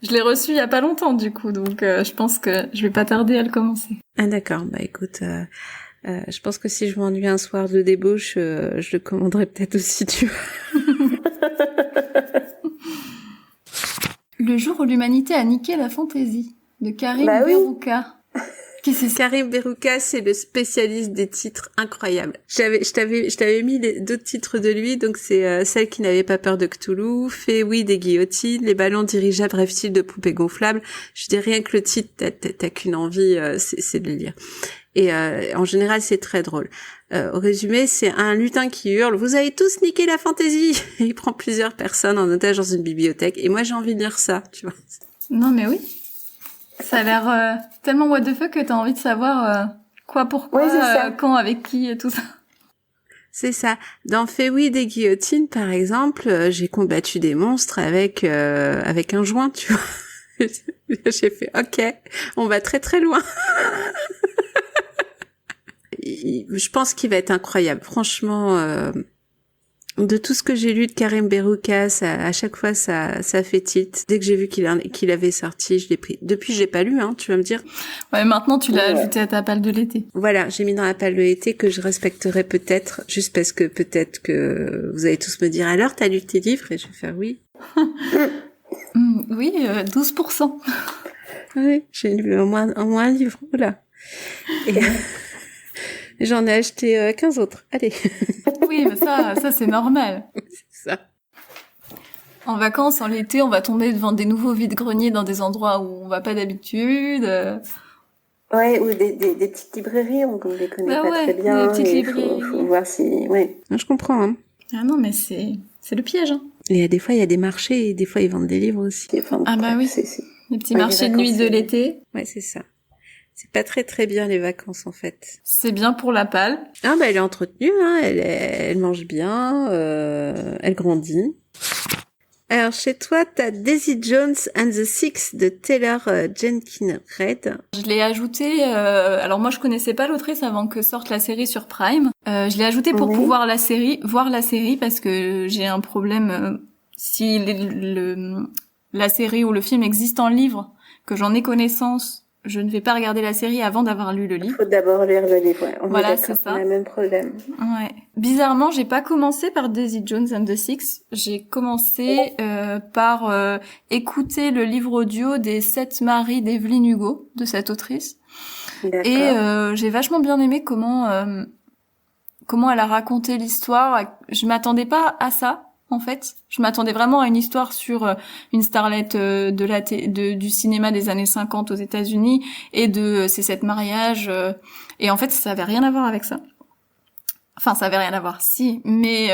Je l'ai reçu il y a pas longtemps, du coup, donc je pense que je vais pas tarder à le commencer. Ah d'accord, bah écoute, je pense que si je m'ennuie un soir de débauche, je le commanderai peut-être aussi, tu vois. Le jour où l'humanité a niqué la fantaisie, de Karim Berouka. C'est Karim Berouka, c'est le spécialiste des titres incroyables. Je t'avais mis d'autres titres de lui, donc c'est Celle qui n'avait pas peur de Cthulhu, Fée oui des guillotines, Les ballons dirigeables rêvent-ils de poupées gonflables. Je dis rien que le titre, t'as qu'une envie, c'est de le lire. Et en général, c'est très drôle. Au résumé, c'est un lutin qui hurle « Vous avez tous niqué la fantaisie !» Et il prend plusieurs personnes en otage dans une bibliothèque. Et moi, j'ai envie de lire ça, tu vois. Non, mais oui. Ça a l'air tellement what the fuck que t'as envie de savoir quoi, pourquoi, quand, avec qui et tout ça. C'est ça. Dans Fée oui des guillotines, par exemple, j'ai combattu des monstres avec un joint, tu vois. J'ai fait OK, on va très très loin. Je pense qu'il va être incroyable. Franchement, de tout ce que j'ai lu de Karim Berouka, à chaque fois, ça fait tilt. Dès que j'ai vu qu'il avait sorti, je l'ai pris. Depuis, je l'ai pas lu, hein, tu vas me dire. Ouais, maintenant, tu l'as ajouté à ta palle de l'été. Voilà, j'ai mis dans la palle de l'été que je respecterai peut-être, juste parce que peut-être que vous allez tous me dire, alors, t'as lu tes livres? Et je vais faire oui. Oui, 12%. Oui, j'ai lu au moins un livre, voilà. Et j'en ai acheté 15 autres. Allez. Oui, mais ça c'est normal. C'est ça. En vacances, en été, on va tomber devant des nouveaux vide-greniers dans des endroits où on va pas d'habitude. Ouais, ou des petites librairies, on les connaît pas très bien. Des petites librairies. Faut voir si... Ouais, je comprends. Hein. Ah non, mais c'est le piège. Hein. Et des fois, il y a des marchés et des fois, ils vendent des livres aussi. Ah bah oui, les petits marchés de nuit de l'été. Ouais, c'est ça. C'est pas très très bien les vacances en fait. C'est bien pour la palle. Ah bah elle est entretenue, hein. Elle mange bien, elle grandit. Alors chez toi, t'as Daisy Jones and the Six de Taylor Jenkins Reid. Je l'ai ajouté. Alors moi je connaissais pas l'autrice avant que sorte la série sur Prime. Je l'ai ajouté pour pouvoir voir la série parce que j'ai un problème si la série ou le film existe en livre, que j'en ai connaissance. Je ne vais pas regarder la série avant d'avoir lu le livre. Il faut d'abord lire le livre, ouais. Voilà, c'est ça. On a le même problème. Ouais. Bizarrement, j'ai pas commencé par Daisy Jones and the Six. J'ai commencé par écouter le livre audio des 7 maris d'Evelyn Hugo, de cette autrice. D'accord. Et j'ai vachement bien aimé comment elle a raconté l'histoire. Je m'attendais pas à ça. En fait, je m'attendais vraiment à une histoire sur une starlette du cinéma des années 50 aux États-Unis et de ces 7 mariages. Et en fait, ça avait rien à voir avec ça. Enfin, ça avait rien à voir, si. Mais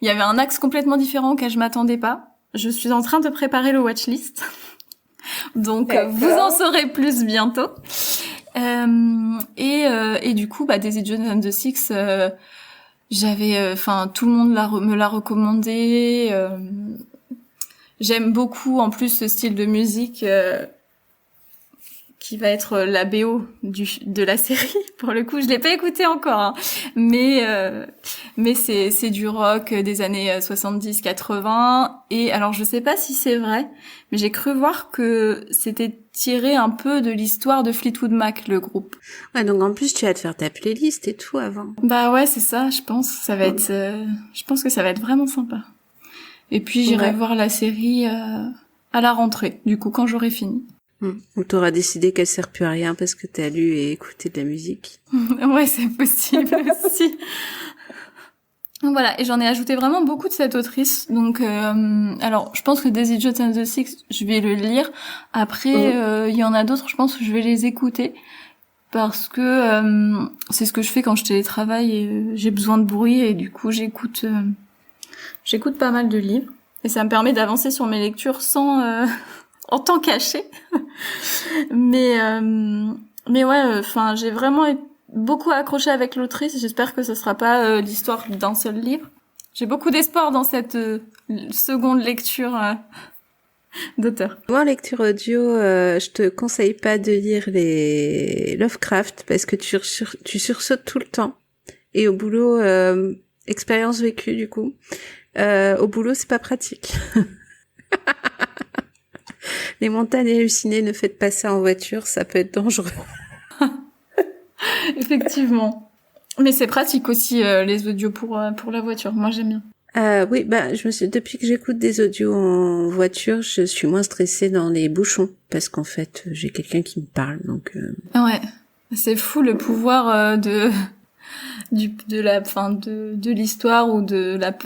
il y avait un axe complètement différent auquel je m'attendais pas. Je suis en train de préparer le watchlist. Donc, vous en saurez plus bientôt. Et du coup, Daisy Jones and the Six... j'avais, tout le monde me l'a recommandé. J'aime beaucoup, en plus, ce style de musique qui va être la BO de la série. Pour le coup, je l'ai pas écouté encore, hein. Mais c'est du rock des années 70-80. Et alors, je sais pas si c'est vrai, mais j'ai cru voir que c'était tiré un peu de l'histoire de Fleetwood Mac, le groupe. Ouais, donc en plus, tu vas te faire ta playlist et tout avant. Bah ouais, c'est ça, je pense. Ça va être, je pense que ça va être vraiment sympa. Et puis, j'irai voir la série à la rentrée, du coup, quand j'aurai fini. Ou t'auras décidé qu'elle sert plus à rien parce que t'as lu et écouté de la musique. Ouais, c'est possible aussi. Donc voilà, et j'en ai ajouté vraiment beaucoup de cette autrice. Donc, alors, je pense que Daisy Jones and the Six, je vais le lire. Après, il y en a d'autres, je pense que je vais les écouter. Parce que c'est ce que je fais quand je télétravaille et j'ai besoin de bruit. Et du coup, j'écoute pas mal de livres. Et ça me permet d'avancer sur mes lectures sans... en temps caché. mais ouais, enfin, j'ai vraiment beaucoup accroché avec l'autrice. J'espère que ce sera pas l'histoire d'un seul livre. J'ai beaucoup d'espoir dans cette seconde lecture d'auteur. Moi, en lecture audio, je te conseille pas de lire les Lovecraft parce que tu sursautes tout le temps. Et au boulot, expérience vécue du coup, au boulot, c'est pas pratique. Les montagnes hallucinées, ne faites pas ça en voiture, ça peut être dangereux. Effectivement. Mais c'est pratique aussi, les audios pour la voiture. Moi, j'aime bien. Oui, depuis que j'écoute des audios en voiture, je suis moins stressée dans les bouchons. Parce qu'en fait, j'ai quelqu'un qui me parle, donc... Ouais. C'est fou le pouvoir de l'histoire ou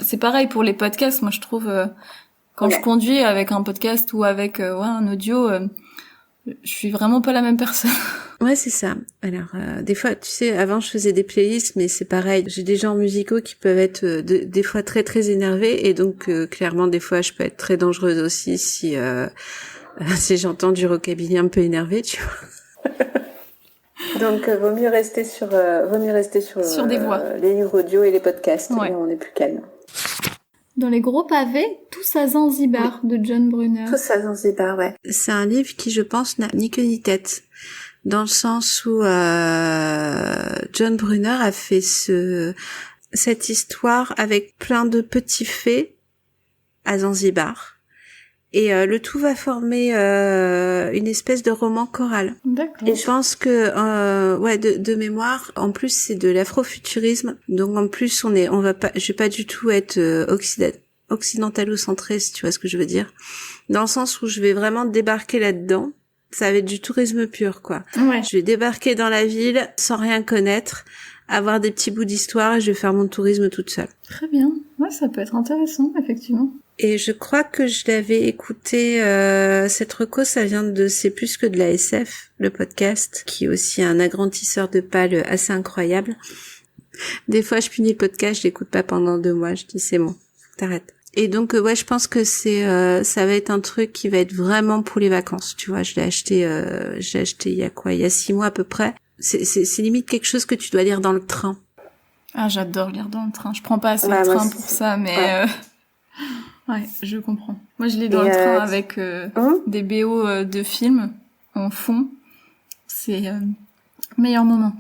c'est pareil pour les podcasts. Moi, je trouve, quand je conduis avec un podcast ou avec un audio, je suis vraiment pas la même personne. Ouais, c'est ça. Alors, des fois, tu sais, avant, je faisais des playlists, mais c'est pareil. J'ai des genres musicaux qui peuvent être des fois très, très énervés. Et donc, clairement, des fois, je peux être très dangereuse aussi si j'entends du rockabilly un peu énervé, tu vois. Donc, vaut mieux rester sur des voix. Les livres audio et les podcasts. Ouais. Là, on est plus calme. Dans les gros pavés, Tous à Zanzibar, de John Brunner. Tous à Zanzibar, ouais. C'est un livre qui, je pense, n'a ni queue ni tête. Dans le sens où John Brunner a fait cette histoire avec plein de petits faits à Zanzibar. Et le tout va former une espèce de roman choral. D'accord. Et je pense que de mémoire, en plus c'est de l'afrofuturisme. Donc en plus je vais pas du tout être occidentalo-centré, si tu vois ce que je veux dire. Dans le sens où je vais vraiment débarquer là-dedans. Ça va être du tourisme pur, quoi. Ouais. Je vais débarquer dans la ville sans rien connaître, avoir des petits bouts d'histoire et je vais faire mon tourisme toute seule. Très bien. Ouais, ça peut être intéressant, effectivement. Et je crois que je l'avais écouté, cette reco, ça vient de C'est plus que de la SF, le podcast, qui est aussi un agrandisseur de pales assez incroyable. Des fois, je punis le podcast, je l'écoute pas pendant 2 mois, je dis c'est bon, t'arrêtes. Et donc, je pense que ça va être un truc qui va être vraiment pour les vacances, tu vois. Je l'ai acheté il y a 6 mois à peu près. C'est limite quelque chose que tu dois lire dans le train. Ah, j'adore lire dans le train. Je prends pas assez le train pour ça, mais ouais, je comprends. Moi, je lis dans le train avec des BO de films en fond. C'est meilleur moment.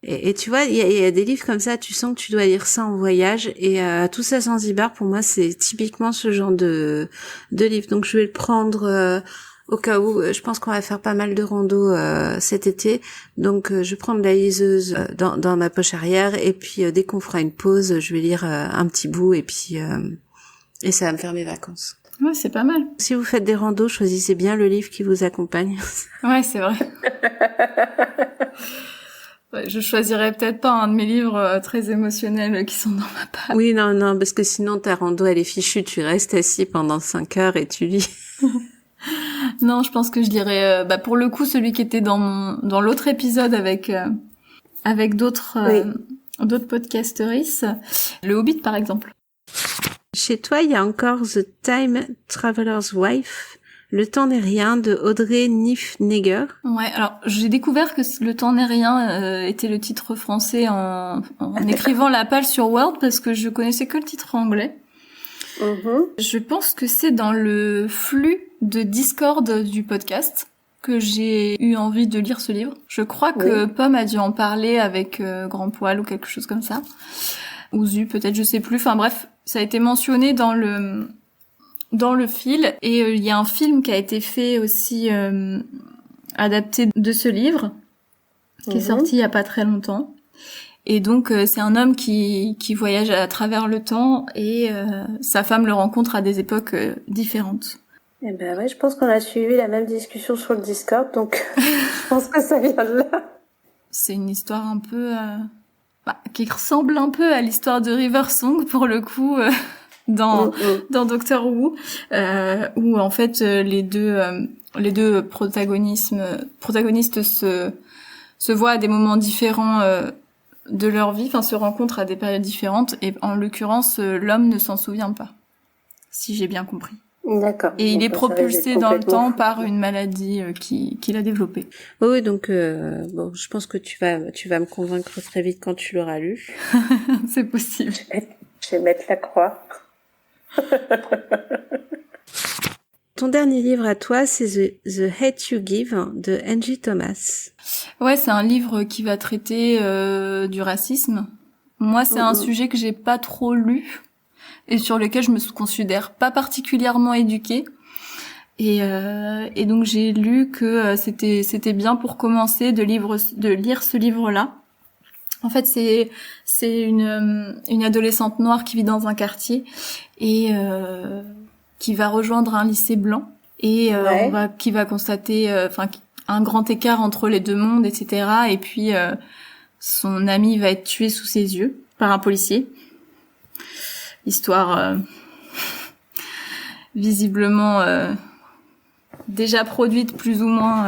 Et tu vois, il y a des livres comme ça, tu sens que tu dois lire ça en voyage. Et Tous à Zanzibar, pour moi, c'est typiquement ce genre de livre. Donc, je vais le prendre au cas où. Je pense qu'on va faire pas mal de rando cet été. Donc, je vais prendre la liseuse dans ma poche arrière. Et puis, dès qu'on fera une pause, je vais lire un petit bout. Et puis, et ça va me faire mes vacances. Ouais, c'est pas mal. Si vous faites des randos, choisissez bien le livre qui vous accompagne. Ouais, c'est vrai. Ouais, je choisirais peut-être pas un de mes livres très émotionnels qui sont dans ma palle. Oui, non, parce que sinon ta rando elle est fichue, tu restes assis pendant 5 heures et tu lis. Non, je pense que je lirais pour le coup celui qui était dans l'autre épisode avec d'autres podcasteristes, Le Hobbit par exemple. Chez toi, il y a encore The Time Traveler's Wife. Le temps n'est rien de Audrey Niffenegger. Ouais, alors j'ai découvert que Le temps n'est rien était le titre français en écrivant la page sur Word parce que je connaissais que le titre anglais. Mm-hmm. Je pense que c'est dans le flux de Discord du podcast. que j'ai eu envie de lire ce livre. Je crois que Pomme a dû en parler avec Grand Poil ou quelque chose comme ça. Ou Zu, peut-être, je sais plus. Enfin bref, ça a été mentionné dans le fil. Et il y a un film qui a été fait aussi adapté de ce livre, qui est sorti il y a pas très longtemps. Et donc c'est un homme qui voyage à travers le temps et sa femme le rencontre à des époques différentes. Eh ben ouais, je pense qu'on a suivi la même discussion sur le Discord, donc je pense que ça vient de là. C'est une histoire un peu qui ressemble un peu à l'histoire de River Song pour le coup dans Doctor Who, où en fait les deux protagonistes se voient à des moments différents de leur vie, enfin se rencontrent à des périodes différentes, et en l'occurrence l'homme ne s'en souvient pas, si j'ai bien compris. D'accord. Et il est propulsé dans le temps par une maladie qu'il a développée. Oui, donc bon, je pense que tu vas me convaincre très vite quand tu l'auras lu. C'est possible. Je vais mettre la croix. Ton dernier livre à toi, c'est The Hate You Give de Angie Thomas. Ouais, c'est un livre qui va traiter du racisme. Moi, c'est un sujet que j'ai pas trop lu et sur lequel je me considère pas particulièrement éduquée. Et donc j'ai lu que c'était bien pour commencer de lire ce livre-là. En fait, c'est une adolescente noire qui vit dans un quartier et qui va rejoindre un lycée blanc et qui va constater un grand écart entre les deux mondes, etc. Et puis son ami va être tué sous ses yeux par un policier. Histoire visiblement déjà produite plus ou moins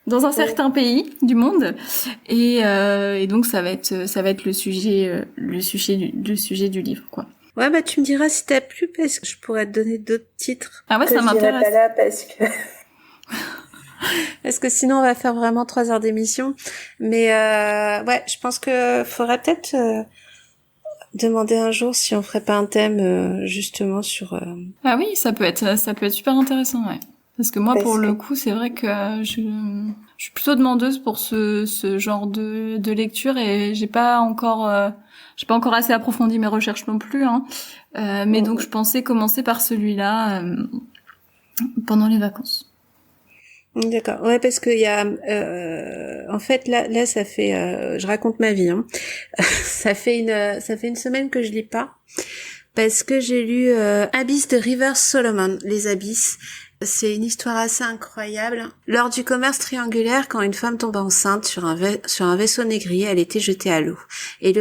dans un certain pays du monde, et donc ça va être le sujet du livre, quoi. Ouais, bah tu me diras si t'as plu, parce que je pourrais te donner d'autres titres. Ah ouais, ça m'intéresse. Pas là parce que sinon on va faire vraiment 3 heures d'émission. Mais ouais, je pense que faudrait peut-être demander un jour si on ferait pas un thème justement sur. Ah oui, ça peut être super intéressant, ouais. Parce que moi, pour le coup, c'est vrai que je suis plutôt demandeuse pour ce genre de lecture, et j'ai pas encore assez approfondi mes recherches non plus, hein. Mais donc je pensais commencer par celui-là pendant les vacances. D'accord. Ouais, parce que il y a en fait là ça fait je raconte ma vie, hein. ça fait une semaine que je lis pas, parce que j'ai lu Abyss de River Solomon, Les Abysses. C'est une histoire assez incroyable. Lors du commerce triangulaire, quand une femme tombe enceinte sur un vaisseau négrier, elle était jetée à l'eau. Et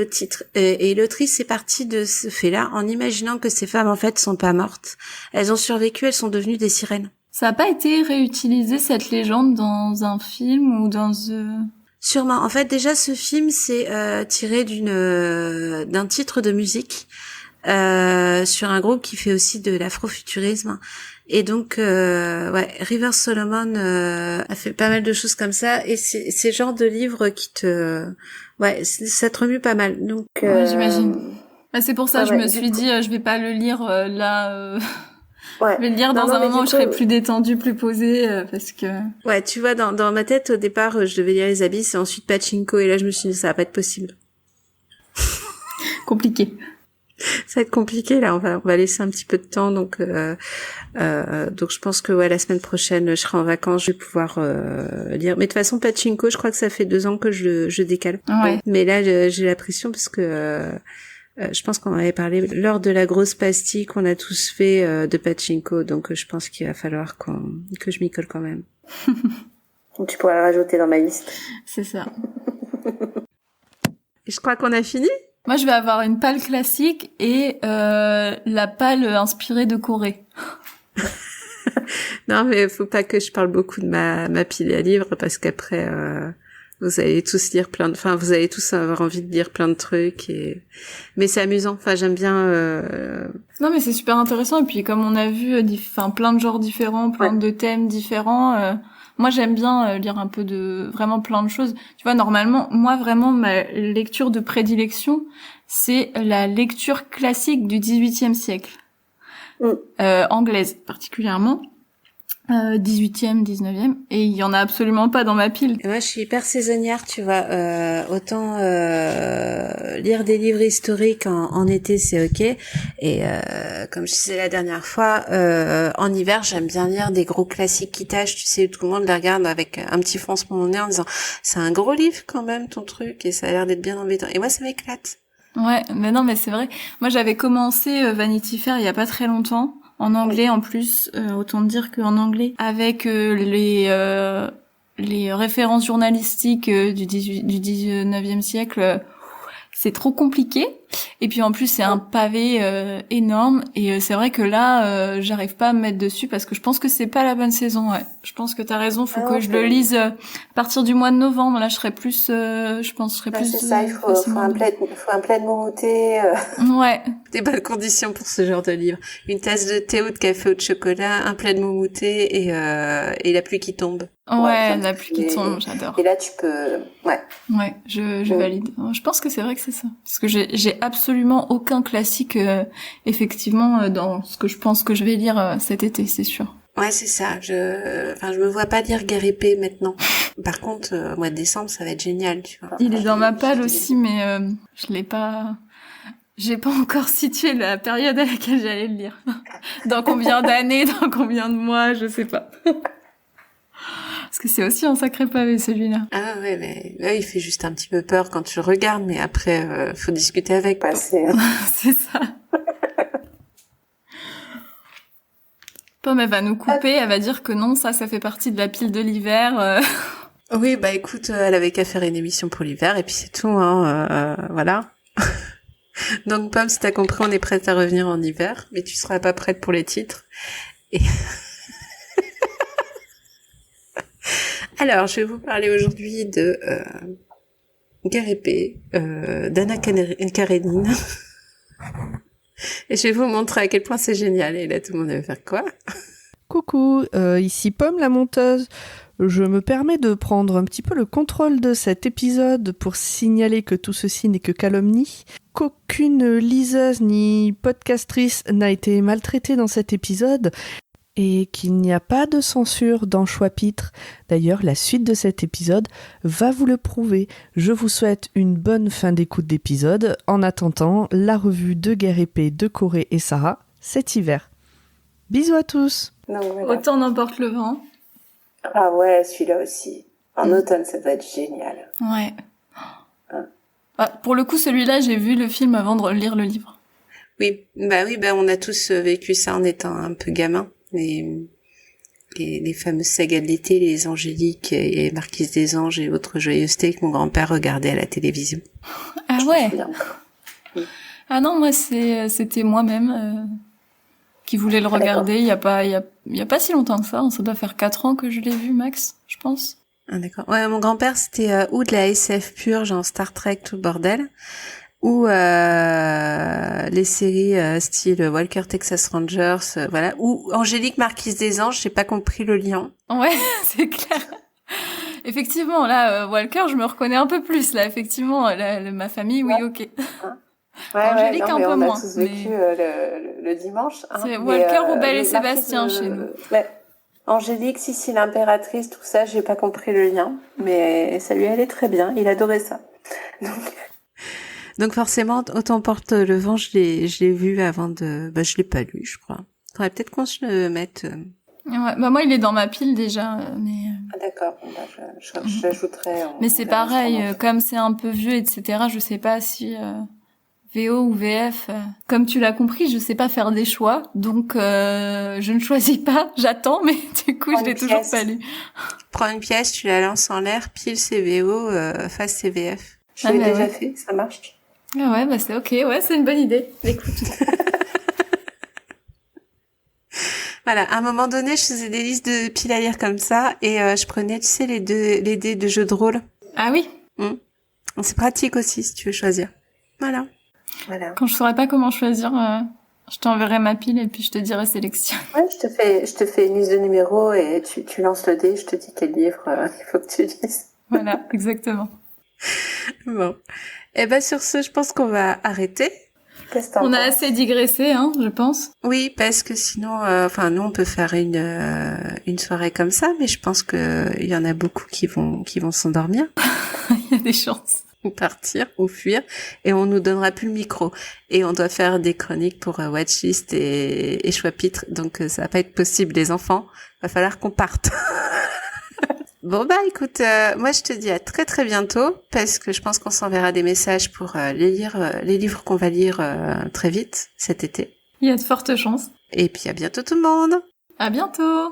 l'autrice est partie de ce fait-là en imaginant que ces femmes en fait sont pas mortes. Elles ont survécu, elles sont devenues des sirènes. Ça a pas été réutilisé, cette légende, dans un film ou dans Sûrement. En fait, déjà ce film c'est tiré d'un titre de musique sur un groupe qui fait aussi de l'afrofuturisme. Et donc, River Solomon a fait pas mal de choses comme ça, et c'est le genre de livre qui ça te remue pas mal. Donc, ouais, j'imagine. Bah, c'est pour ça, je me suis dit, je vais pas le lire là. Je vais le lire dans un moment où je serai plus détendue, plus posée, parce que. Ouais, tu vois, dans ma tête au départ, je devais lire Les Abysses et ensuite Pachinko, et là je me suis dit ça va pas être possible. Compliqué. Ça va être compliqué là, on va laisser un petit peu de temps, donc je pense que la semaine prochaine je serai en vacances, je vais pouvoir lire. Mais de toute façon Pachinko, je crois que ça fait 2 ans que je décale. Ouais. Mais là j'ai la pression parce que je pense qu'on en avait parlé lors de la grosse pastille qu'on a tous fait de Pachinko, donc je pense qu'il va falloir que je m'y colle quand même. Donc tu pourras le rajouter dans ma liste. C'est ça. Et je crois qu'on a fini. Moi, je vais avoir une palle classique et la palle inspirée de Corée. Non, mais faut pas que je parle beaucoup de ma pile à livres, parce qu'après vous allez tous lire vous allez tous avoir envie de lire plein de trucs, mais c'est amusant. Enfin, j'aime bien. Non, mais c'est super intéressant, et puis comme on a vu, plein de genres différents, plein de thèmes différents. Moi, j'aime bien lire un peu de vraiment plein de choses. Tu vois, normalement, moi, vraiment, ma lecture de prédilection, c'est la lecture classique du XVIIIe siècle, anglaise particulièrement. 18e, 19e, et il y en a absolument pas dans ma pile. Et moi, je suis hyper saisonnière, tu vois. Autant lire des livres historiques en été, c'est ok. Et comme je disais la dernière fois, en hiver, j'aime bien lire des gros classiques qui tâchent. Tu sais, tout le monde les regarde avec un petit froncement au nez en disant « C'est un gros livre quand même, ton truc, et ça a l'air d'être bien embêtant. » Et moi, ça m'éclate. Ouais, mais non, mais c'est vrai. Moi, j'avais commencé Vanity Fair il y a pas très longtemps. En anglais, en plus, autant dire qu'en anglais, avec les références journalistiques du 19e siècle, c'est trop compliqué. Et puis en plus, c'est un pavé énorme. Et c'est vrai que là, j'arrive pas à me mettre dessus parce que je pense que c'est pas la bonne saison. Ouais, je pense que t'as raison. Faut que je le lise à partir du mois de novembre. Là, je serais plus, je pense, je serais plus. C'est ça. Il faut un plaid moumoté. Ouais. Des bonnes conditions pour ce genre de livre. Une tasse de thé ou de café ou de chocolat, un plaid moumoté et la pluie qui tombe. Ouais, la pluie qui tombe, j'adore. Et là, tu peux, Ouais, je valide. Je pense que c'est vrai que c'est ça. Parce que j'ai absolument aucun classique, effectivement, dans ce que je pense que je vais lire cet été, c'est sûr. Ouais, c'est ça. Je me vois pas lire Guerre épée maintenant. Par contre, au mois de décembre, ça va être génial, tu vois. Il est dans ma palle aussi, mais je l'ai pas... J'ai pas encore situé la période à laquelle j'allais le lire. Dans combien d'années, dans combien de mois, je sais pas. Parce que c'est aussi un sacré pavé, celui-là. Ah ouais, mais là, il fait juste un petit peu peur quand tu le regardes, mais après, faut discuter avec. C'est ça. Pomme, elle va nous couper, elle va dire que non, ça fait partie de la pile de l'hiver. Oui, bah écoute, elle avait qu'à faire une émission pour l'hiver, et puis c'est tout, hein, voilà. Donc Pomme, si t'as compris, on est prête à revenir en hiver, mais tu seras pas prête pour les titres. Et... Alors, je vais vous parler aujourd'hui de Guerre épée, d'Anna Karenine. Et je vais vous montrer à quel point c'est génial. Et là, tout le monde va faire quoi? Coucou, ici Pomme la monteuse. Je me permets de prendre un petit peu le contrôle de cet épisode pour signaler que tout ceci n'est que calomnie, qu'aucune liseuse ni podcastrice n'a été maltraitée dans cet épisode et qu'il n'y a pas de censure dans Choix-Pitre. D'ailleurs, la suite de cet épisode va vous le prouver. Je vous souhaite une bonne fin d'écoute d'épisode en attendant la revue de Guerre épée de Corée et Sarah cet hiver. Bisous à tous. Voilà. Autant n'emporte le vent. Ah ouais, celui-là aussi. En automne, ça va être génial. Ouais. Pour le coup, celui-là, j'ai vu le film avant de lire le livre. Oui, on a tous vécu ça en étant un peu gamin. Les fameuses sagas de l'été, les Angéliques et Marquise des Anges et autres joyeusetés que mon grand-père regardait à la télévision. Ah ouais. Ah non, moi c'était moi-même qui voulais le regarder. Il y a pas si longtemps que ça. Ça doit faire 4 ans que je l'ai vu, max, je pense. Ah d'accord. Ouais, mon grand-père c'était ou de la SF pure, genre Star Trek, tout le bordel, ou les séries style Walker Texas Rangers, voilà, ou Angélique Marquise des Anges. J'ai pas compris le lien. Ouais, c'est clair. Effectivement, là, Walker, je me reconnais un peu plus. Là, effectivement, ma famille, oui, ok. Angélique, un peu moins. On a tous vécu le dimanche. Hein, c'est Walker ou Belle et Sébastien chez nous. Ouais. Angélique, Sissi l'impératrice, tout ça, j'ai pas compris le lien, mais ça lui allait très bien. Il adorait ça. Donc forcément, Autant porte le vent, je l'ai vu avant de... je l'ai pas lu, je crois. Faudrait peut-être qu'on se le mette... Ouais, moi, il est dans ma pile déjà, mais... Ah, d'accord, j'ajouterai... Mais c'est pareil, comme c'est un peu vieux, etc., je sais pas si... VO ou VF, comme tu l'as compris, je sais pas faire des choix, donc je ne choisis pas, j'attends, mais du coup, je l'ai toujours pas lu. Prends une pièce, tu la lances en l'air, pile c'est VO, face c'est VF. Je l'ai déjà fait, ça marche. Ah ouais, c'est ok, ouais, c'est une bonne idée. Écoute. Voilà, à un moment donné, je faisais des listes de piles à lire comme ça, et je prenais, tu sais, les dés de jeux de rôle. Ah oui. C'est pratique aussi, si tu veux choisir. Voilà. Quand je saurais pas comment choisir, je t'enverrai ma pile et puis je te dirai sélection. Ouais, je te fais une liste de numéros et tu lances le dé, je te dis quel livre il faut que tu lises. Voilà, exactement. Bon. Et sur ce, je pense qu'on va arrêter. Qu'est-ce que t'en On a penses? assez digressé, hein, je pense. Oui, parce que sinon, nous, on peut faire une soirée comme ça, mais je pense que il y en a beaucoup qui vont s'endormir, Il y a des chances. ou partir, ou fuir, et on nous donnera plus le micro. Et on doit faire des chroniques pour Watchlist et Choix-Pitre, donc ça va pas être possible, les enfants. Va falloir qu'on parte. Bon bah écoute, moi je te dis à très très bientôt, parce que je pense qu'on s'enverra des messages pour les livres qu'on va lire très vite cet été. Il y a de fortes chances. Et puis à bientôt tout le monde. À bientôt!